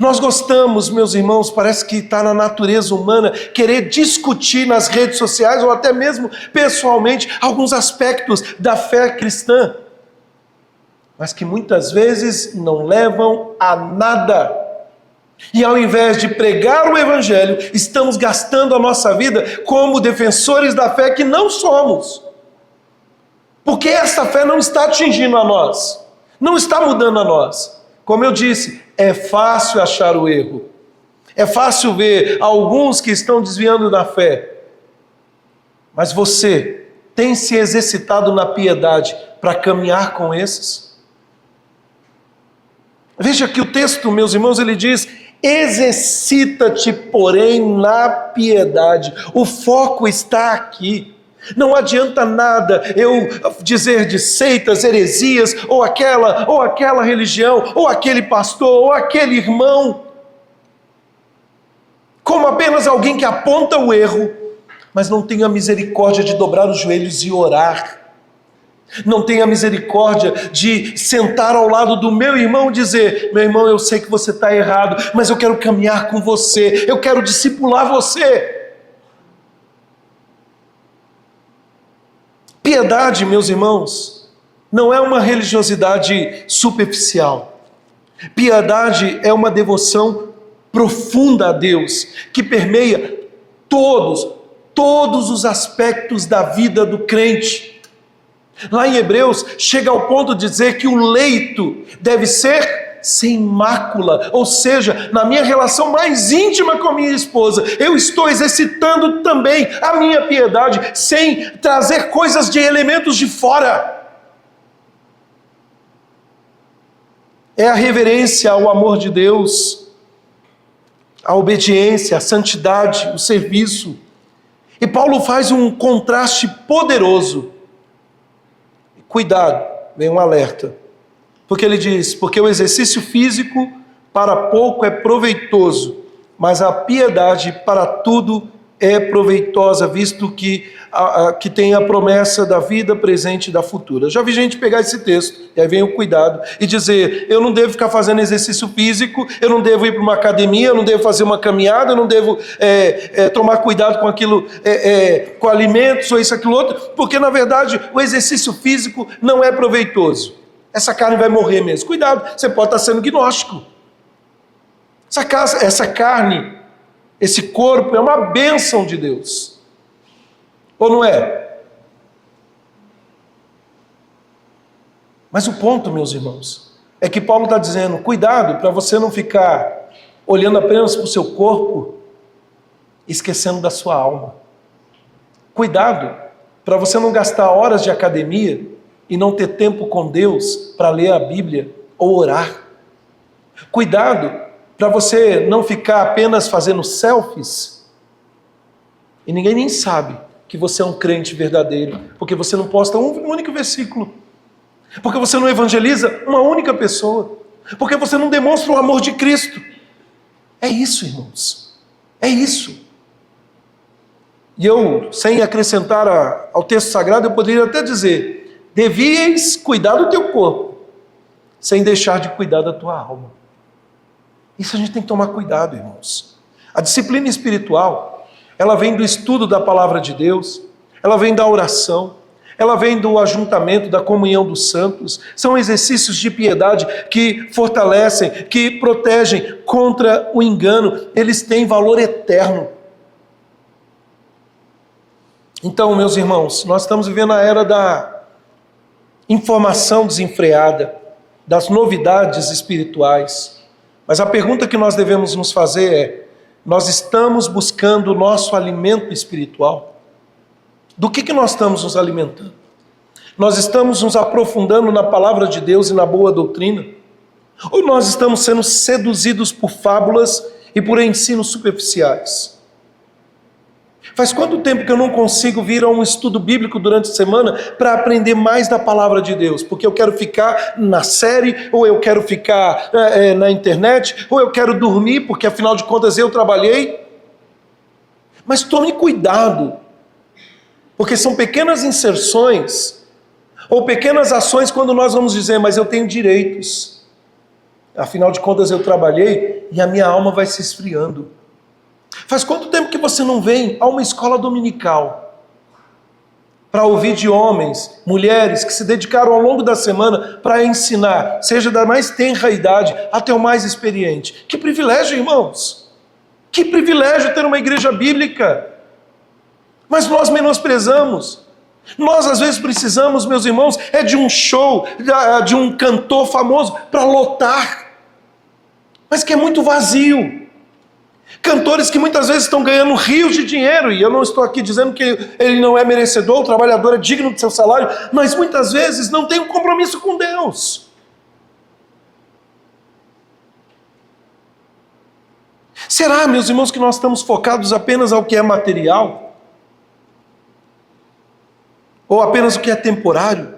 Nós gostamos, meus irmãos, parece que está na natureza humana, querer discutir nas redes sociais ou até mesmo pessoalmente alguns aspectos da fé cristã, mas que muitas vezes não levam a nada. E ao invés de pregar o Evangelho, estamos gastando a nossa vida como defensores da fé que não somos. Porque essa fé não está atingindo a nós, não está mudando a nós. Como eu disse, é fácil achar o erro, é fácil ver alguns que estão desviando da fé, mas você tem se exercitado na piedade para caminhar com esses? Veja que o texto, meus irmãos, ele diz: exercita-te, porém, na piedade. O foco está aqui. Não adianta nada eu dizer de seitas, heresias, ou aquela religião, ou aquele pastor, ou aquele irmão, como apenas alguém que aponta o erro, mas não tem a misericórdia de dobrar os joelhos e orar. Não tem a misericórdia de sentar ao lado do meu irmão e dizer: meu irmão, eu sei que você está errado, mas eu quero caminhar com você, eu quero discipular você. Piedade, meus irmãos, não é uma religiosidade superficial. Piedade é uma devoção profunda a Deus, que permeia todos os aspectos da vida do crente. Lá em Hebreus, chega ao ponto de dizer que o leito deve ser sem mácula, ou seja, na minha relação mais íntima com a minha esposa, eu estou exercitando também a minha piedade, sem trazer coisas de elementos de fora. É a reverência ao amor de Deus, a obediência, a santidade, o serviço. E Paulo faz um contraste poderoso. Cuidado, vem um alerta. Porque ele diz: porque o exercício físico para pouco é proveitoso, mas a piedade para tudo é proveitosa, visto que tem a promessa da vida presente e da futura. Já vi gente pegar esse texto, e aí vem o cuidado, e dizer: eu não devo ficar fazendo exercício físico, eu não devo ir para uma academia, eu não devo fazer uma caminhada, eu não devo tomar cuidado com aquilo, com alimentos ou isso, aquilo outro, porque na verdade o exercício físico não é proveitoso. Essa carne vai morrer mesmo. Cuidado, você pode estar sendo gnóstico. Essa carne, esse corpo é uma bênção de Deus. Ou não é? Mas o ponto, meus irmãos, é que Paulo está dizendo: cuidado para você não ficar olhando apenas para o seu corpo, esquecendo da sua alma. Cuidado para você não gastar horas de academia e não ter tempo com Deus para ler a Bíblia ou orar. Cuidado para você não ficar apenas fazendo selfies e ninguém nem sabe que você é um crente verdadeiro, porque você não posta um único versículo, porque você não evangeliza uma única pessoa, porque você não demonstra o amor de Cristo. É isso, irmãos, é isso. E eu, sem acrescentar ao texto sagrado, eu poderia até dizer: devias cuidar do teu corpo, sem deixar de cuidar da tua alma. Isso a gente tem que tomar cuidado, irmãos. A disciplina espiritual, ela vem do estudo da palavra de Deus, ela vem da oração, ela vem do ajuntamento, da comunhão dos santos. São exercícios de piedade que fortalecem, que protegem contra o engano. Eles têm valor eterno. Então, meus irmãos, nós estamos vivendo a era da informação desenfreada, das novidades espirituais. Mas a pergunta que nós devemos nos fazer é: nós estamos buscando o nosso alimento espiritual? Do que nós estamos nos alimentando? Nós estamos nos aprofundando na palavra de Deus e na boa doutrina? Ou nós estamos sendo seduzidos por fábulas e por ensinos superficiais? Faz quanto tempo que eu não consigo vir a um estudo bíblico durante a semana para aprender mais da palavra de Deus? Porque eu quero ficar na série, ou eu quero ficar na internet, ou eu quero dormir, porque afinal de contas eu trabalhei. Mas tome cuidado, porque são pequenas inserções, ou pequenas ações quando nós vamos dizer: mas eu tenho direitos. Afinal de contas eu trabalhei, e a minha alma vai se esfriando. Faz quanto tempo que você não vem a uma escola dominical para ouvir de homens, mulheres que se dedicaram ao longo da semana para ensinar, seja da mais tenra idade até o mais experiente? Que privilégio, irmãos! Que privilégio ter uma igreja bíblica! Mas nós menosprezamos. Nós às vezes precisamos, meus irmãos, de um show, de um cantor famoso para lotar, mas que é muito vazio. Cantores que muitas vezes estão ganhando rios de dinheiro, e eu não estou aqui dizendo que ele não é merecedor, o trabalhador é digno do seu salário, mas muitas vezes não tem um compromisso com Deus. Será, meus irmãos, que nós estamos focados apenas ao que é material? Ou apenas o que é temporário?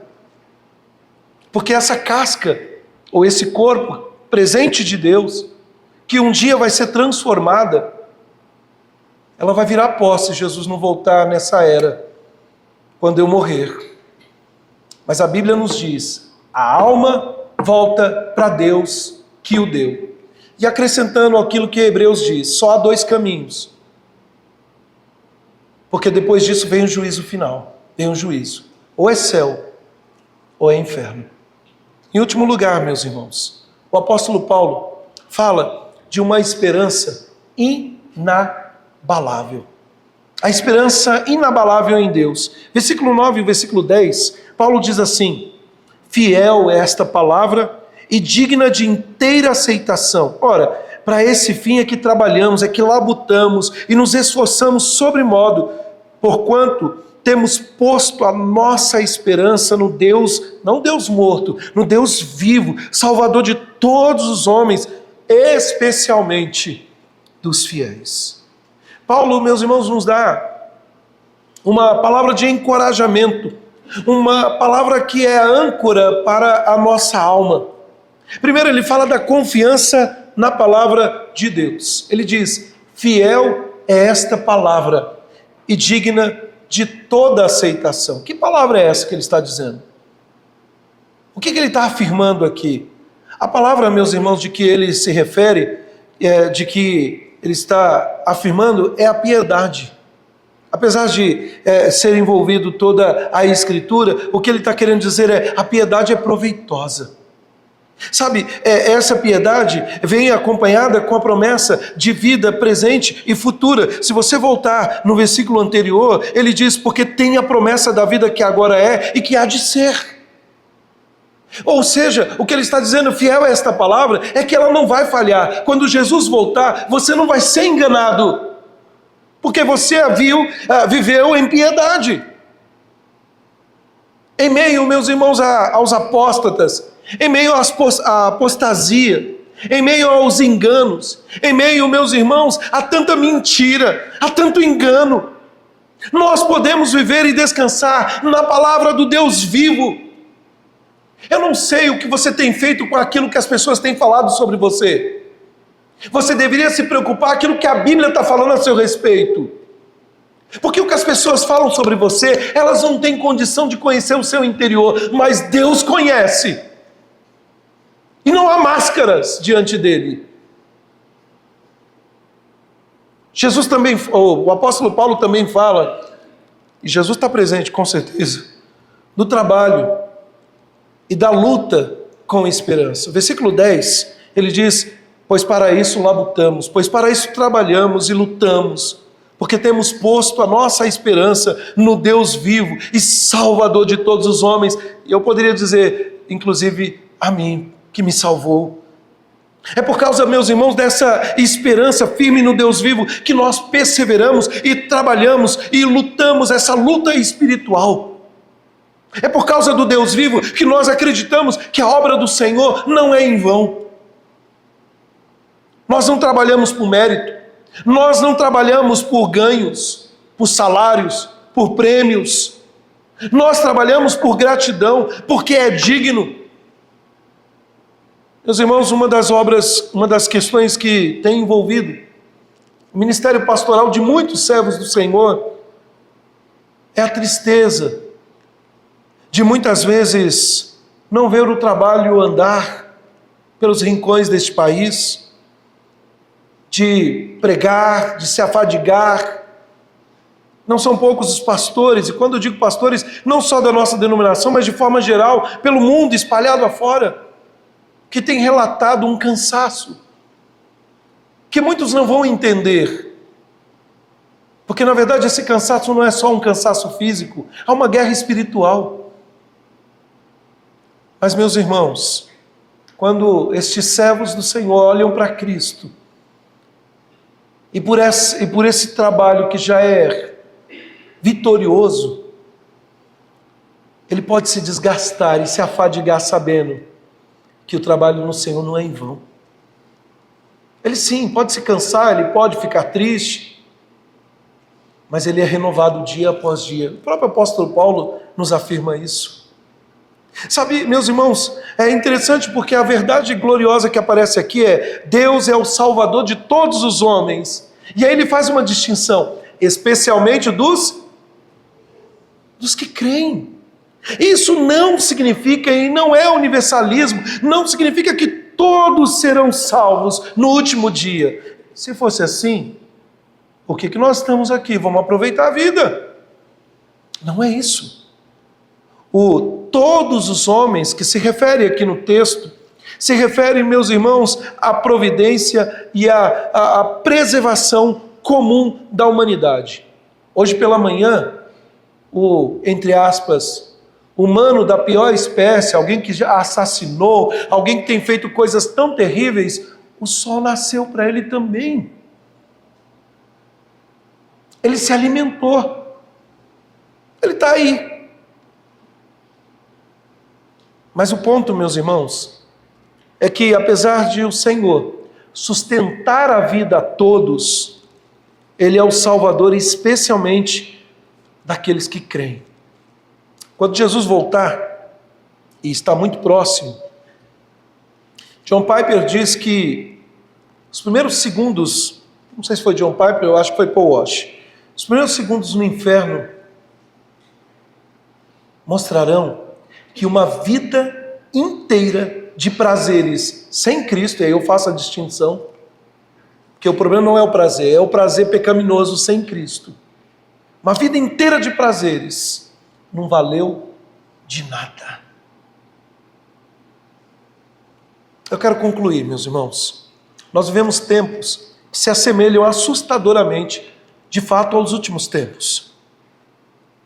Porque essa casca, ou esse corpo, presente de Deus, que um dia vai ser transformada, ela vai virar pó se Jesus não voltar nessa era, quando eu morrer. Mas a Bíblia nos diz, a alma volta para Deus que o deu. E acrescentando aquilo que Hebreus diz, só há dois caminhos. Porque depois disso vem o juízo final, vem o juízo. Ou é céu, ou é inferno. Em último lugar, meus irmãos, o apóstolo Paulo fala de uma esperança inabalável. A esperança inabalável em Deus. Versículo 9 e versículo 10, Paulo diz assim, fiel é esta palavra e digna de inteira aceitação. Ora, para esse fim é que trabalhamos, é que labutamos e nos esforçamos sobremodo, porquanto temos posto a nossa esperança no Deus, não Deus morto, no Deus vivo, Salvador de todos os homens, especialmente dos fiéis. Paulo, meus irmãos, nos dá uma palavra de encorajamento, uma palavra que é âncora para a nossa alma. Primeiro ele fala da confiança na palavra de Deus. Ele diz, fiel é esta palavra e digna de toda aceitação. Que palavra é essa que ele está dizendo? O que ele está afirmando aqui? A palavra, meus irmãos, de que ele se refere, de que ele está afirmando, é a piedade. Apesar de ser envolvido toda a Escritura, o que ele está querendo dizer é, a piedade é proveitosa. Sabe, essa piedade vem acompanhada com a promessa de vida presente e futura. Se você voltar no versículo anterior, ele diz, porque tem a promessa da vida que agora é e que há de ser. Ou seja, o que ele está dizendo, fiel a esta palavra, é que ela não vai falhar. Quando Jesus voltar, você não vai ser enganado, porque você viveu em piedade. Em meio, meus irmãos, aos apóstatas, em meio à apostasia, em meio aos enganos, em meio, meus irmãos, a tanta mentira, a tanto engano, nós podemos viver e descansar na palavra do Deus vivo. Eu não sei o que você tem feito com aquilo que as pessoas têm falado sobre você. Você deveria se preocupar com aquilo que a Bíblia está falando a seu respeito. Porque o que as pessoas falam sobre você, elas não têm condição de conhecer o seu interior, mas Deus conhece. E não há máscaras diante dele. Jesus também, o apóstolo Paulo também fala, e Jesus está presente com certeza, do trabalho e da luta com esperança. Versículo 10, ele diz, pois para isso labutamos, pois para isso trabalhamos e lutamos, porque temos posto a nossa esperança no Deus vivo e Salvador de todos os homens. E eu poderia dizer, inclusive, a mim, que me salvou. É por causa, meus irmãos, dessa esperança firme no Deus vivo, que nós perseveramos e trabalhamos e lutamos essa luta espiritual. É por causa do Deus vivo que nós acreditamos que a obra do Senhor não é em vão. Nós não trabalhamos por mérito, nós não trabalhamos por ganhos, por salários, por prêmios. Nós trabalhamos por gratidão, porque é digno. Meus irmãos, uma das questões que tem envolvido o ministério pastoral de muitos servos do Senhor é a tristeza de muitas vezes não ver o trabalho andar pelos rincões deste país, de pregar, de se afadigar. Não são poucos os pastores, e quando eu digo pastores, não só da nossa denominação, mas de forma geral, pelo mundo, espalhado afora, que tem relatado um cansaço, que muitos não vão entender. Porque na verdade esse cansaço não é só um cansaço físico, há uma guerra espiritual. Mas meus irmãos, quando estes servos do Senhor olham para Cristo, e por esse trabalho que já é vitorioso, ele pode se desgastar e se afadigar sabendo que o trabalho no Senhor não é em vão. Ele sim, pode se cansar, ele pode ficar triste, mas ele é renovado dia após dia. O próprio apóstolo Paulo nos afirma isso. Sabe, meus irmãos, é interessante porque a verdade gloriosa que aparece aqui é: Deus é o Salvador de todos os homens. E aí ele faz uma distinção, especialmente dos que creem. Isso não significa, e não é universalismo, não significa que todos serão salvos no último dia. Se fosse assim, por que nós estamos aqui? Vamos aproveitar a vida. Não é isso. Todos os homens que se refere aqui no texto, se refere, meus irmãos, à providência e à preservação comum da humanidade. Hoje pela manhã, entre aspas, humano da pior espécie, alguém que já assassinou, alguém que tem feito coisas tão terríveis, o sol nasceu para ele também. Ele se alimentou. Ele está aí. Mas o ponto, meus irmãos, é que apesar de o Senhor sustentar a vida a todos, Ele é o Salvador especialmente daqueles que creem. Quando Jesus voltar, e está muito próximo, John Piper diz que os primeiros segundos, não sei se foi John Piper, eu acho que foi Paul Walsh, os primeiros segundos no inferno mostrarão que uma vida inteira de prazeres sem Cristo, e aí eu faço a distinção, porque o problema não é o prazer pecaminoso sem Cristo. Uma vida inteira de prazeres não valeu de nada. Eu quero concluir, meus irmãos. Nós vivemos tempos que se assemelham assustadoramente, de fato, aos últimos tempos.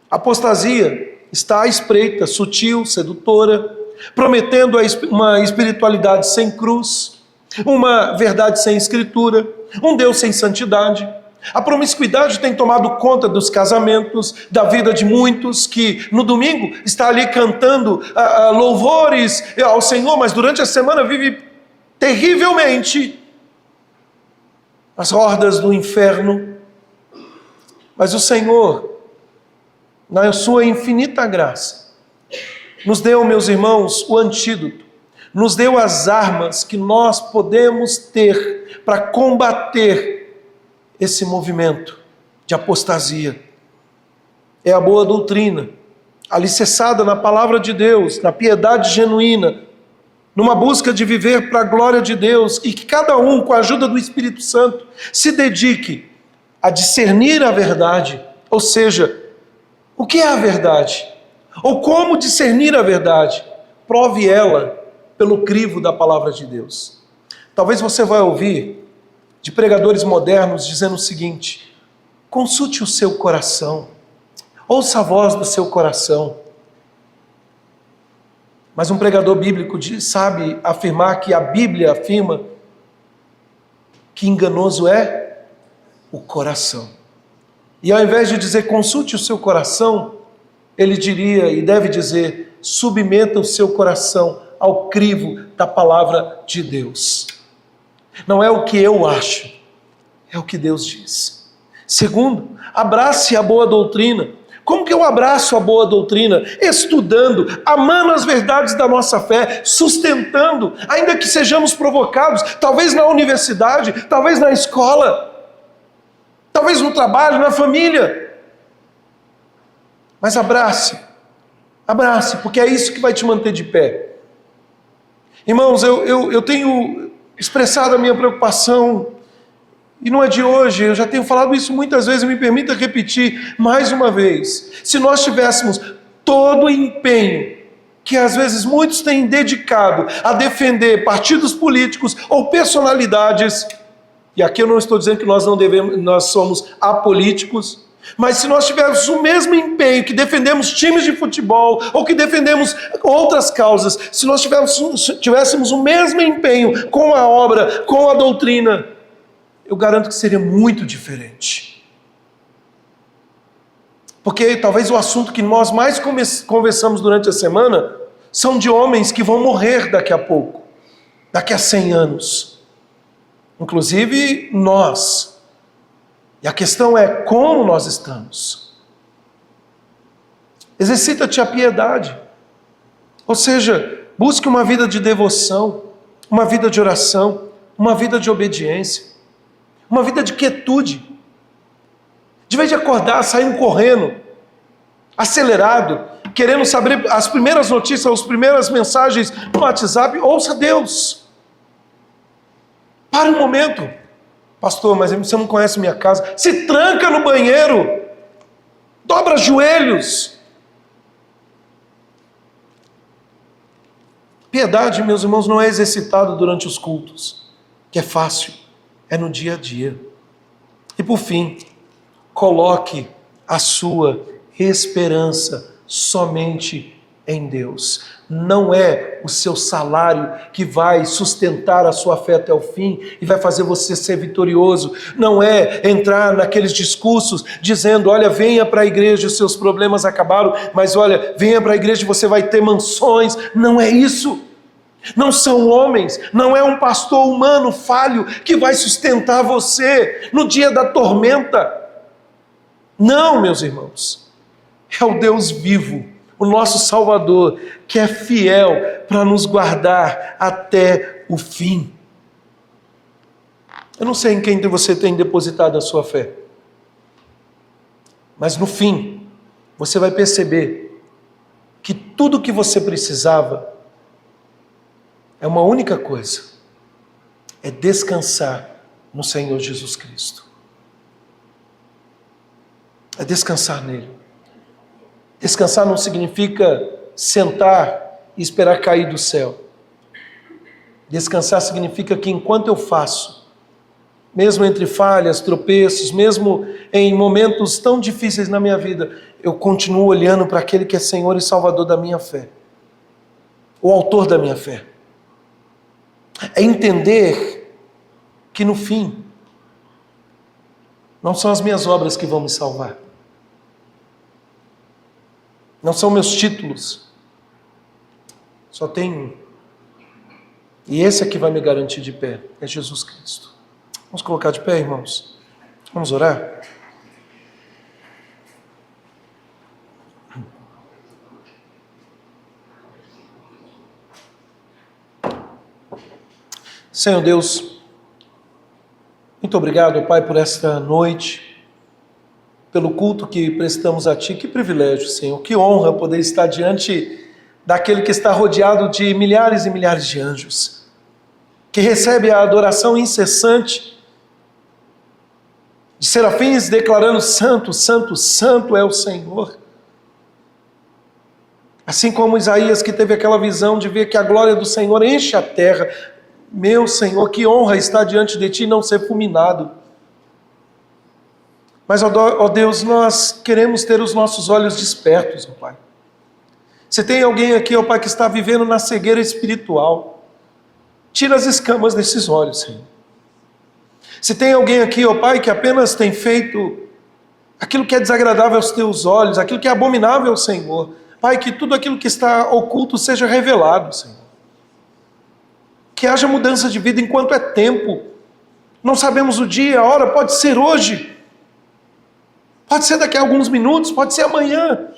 A apostasia está à espreita, sutil, sedutora, prometendo uma espiritualidade sem cruz, uma verdade sem escritura, um Deus sem santidade. A promiscuidade tem tomado conta dos casamentos, da vida de muitos que no domingo está ali cantando louvores ao Senhor, mas durante a semana vive terrivelmente as hordas do inferno. Mas o Senhor, na sua infinita graça, nos deu, meus irmãos, o antídoto, nos deu as armas que nós podemos ter para combater esse movimento de apostasia. É a boa doutrina, alicerçada na palavra de Deus, na piedade genuína, numa busca de viver para a glória de Deus, e que cada um, com a ajuda do Espírito Santo, se dedique a discernir a verdade, ou seja, o que é a verdade? Ou como discernir a verdade? Prove ela pelo crivo da palavra de Deus. Talvez você vai ouvir de pregadores modernos dizendo o seguinte: consulte o seu coração, ouça a voz do seu coração. Mas um pregador bíblico sabe afirmar que a Bíblia afirma que enganoso é o coração. E ao invés de dizer consulte o seu coração, ele diria e deve dizer: submeta o seu coração ao crivo da palavra de Deus. Não é o que eu acho, é o que Deus diz. Segundo, abrace a boa doutrina. Como que eu abraço a boa doutrina? Estudando, amando as verdades da nossa fé, sustentando, ainda que sejamos provocados, talvez na universidade, talvez na escola, talvez no trabalho, na família. Mas abrace, porque é isso que vai te manter de pé. Irmãos, eu tenho expressado a minha preocupação, e não é de hoje, eu já tenho falado isso muitas vezes, me permita repetir mais uma vez. Se nós tivéssemos todo o empenho que às vezes muitos têm dedicado a defender partidos políticos ou personalidades, E aqui eu não estou dizendo que nós somos apolíticos, mas se nós tivermos o mesmo empenho que defendemos times de futebol ou que defendemos outras causas, se nós tivéssemos o mesmo empenho com a obra, com a doutrina, eu garanto que seria muito diferente. Porque talvez o assunto que nós mais conversamos durante a semana são de homens que vão morrer daqui a pouco, daqui a 100 anos. Inclusive nós. E a questão é como nós estamos. Exercita-te a piedade. Ou seja, busque uma vida de devoção, uma vida de oração, uma vida de obediência, uma vida de quietude. De vez de acordar, saindo correndo, acelerado, querendo saber as primeiras notícias, as primeiras mensagens no WhatsApp, ouça Deus. Pare um momento. Pastor, mas você não conhece minha casa. Se tranca no banheiro. Dobra os joelhos. Piedade, meus irmãos, não é exercitado durante os cultos, que é fácil, é no dia a dia. E por fim, coloque a sua esperança somente em Deus. Não é o seu salário que vai sustentar a sua fé até o fim e vai fazer você ser vitorioso. Não é entrar naqueles discursos dizendo, olha, venha para a igreja, os seus problemas acabaram, mas olha, venha para a igreja e você vai ter mansões. Não é isso. Não são homens, não é um pastor humano falho que vai sustentar você no dia da tormenta. Não, meus irmãos. É o Deus vivo, o nosso Salvador, que é fiel para nos guardar até o fim. Eu não sei em quem você tem depositado a sua fé, mas no fim, você vai perceber que tudo o que você precisava é uma única coisa: é descansar no Senhor Jesus Cristo. É descansar nele. Descansar não significa sentar e esperar cair do céu. Descansar significa que enquanto eu faço, mesmo entre falhas, tropeços, mesmo em momentos tão difíceis na minha vida, eu continuo olhando para aquele que é Senhor e Salvador da minha fé, o autor da minha fé. É entender que no fim, não são as minhas obras que vão me salvar. Não são meus títulos. Só tem um. E esse aqui vai me garantir de pé. É Jesus Cristo. Vamos colocar de pé, irmãos? Vamos orar? Senhor Deus, muito obrigado, Pai, por esta noite, pelo culto que prestamos a Ti. Que privilégio, Senhor, que honra poder estar diante daquele que está rodeado de milhares e milhares de anjos, que recebe a adoração incessante de serafins declarando santo, santo, santo é o Senhor. Assim como Isaías, que teve aquela visão de ver que a glória do Senhor enche a terra. Meu Senhor, que honra estar diante de Ti e não ser fulminado. Mas, ó Deus, nós queremos ter os nossos olhos despertos, ó Pai. Se tem alguém aqui, ó Pai, que está vivendo na cegueira espiritual, tira as escamas desses olhos, Senhor. Se tem alguém aqui, ó Pai, que apenas tem feito aquilo que é desagradável aos Teus olhos, aquilo que é abominável ao Senhor, Pai, que tudo aquilo que está oculto seja revelado, Senhor. Que haja mudança de vida enquanto é tempo. Não sabemos o dia, a hora, pode ser hoje. Pode ser daqui a alguns minutos, pode ser amanhã.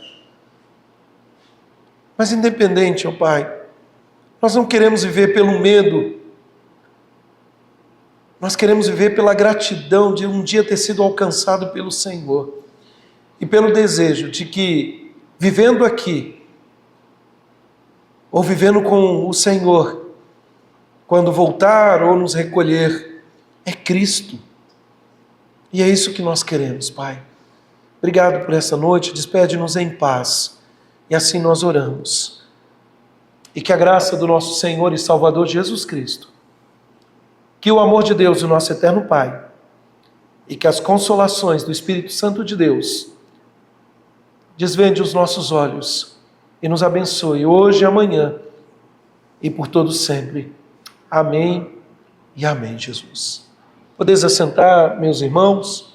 Mas independente, ó Pai, nós não queremos viver pelo medo. Nós queremos viver pela gratidão de um dia ter sido alcançado pelo Senhor. E pelo desejo de que, vivendo aqui, ou vivendo com o Senhor, quando voltar ou nos recolher, é Cristo. E é isso que nós queremos, Pai. Obrigado por essa noite, despede-nos em paz. E assim nós oramos. E que a graça do nosso Senhor e Salvador Jesus Cristo, Que o amor de Deus, o nosso eterno Pai, e que as consolações do Espírito Santo de Deus desvende os nossos olhos e nos abençoe hoje e amanhã e por todo sempre. Amém e amém, Jesus. Podeis assentar, meus irmãos.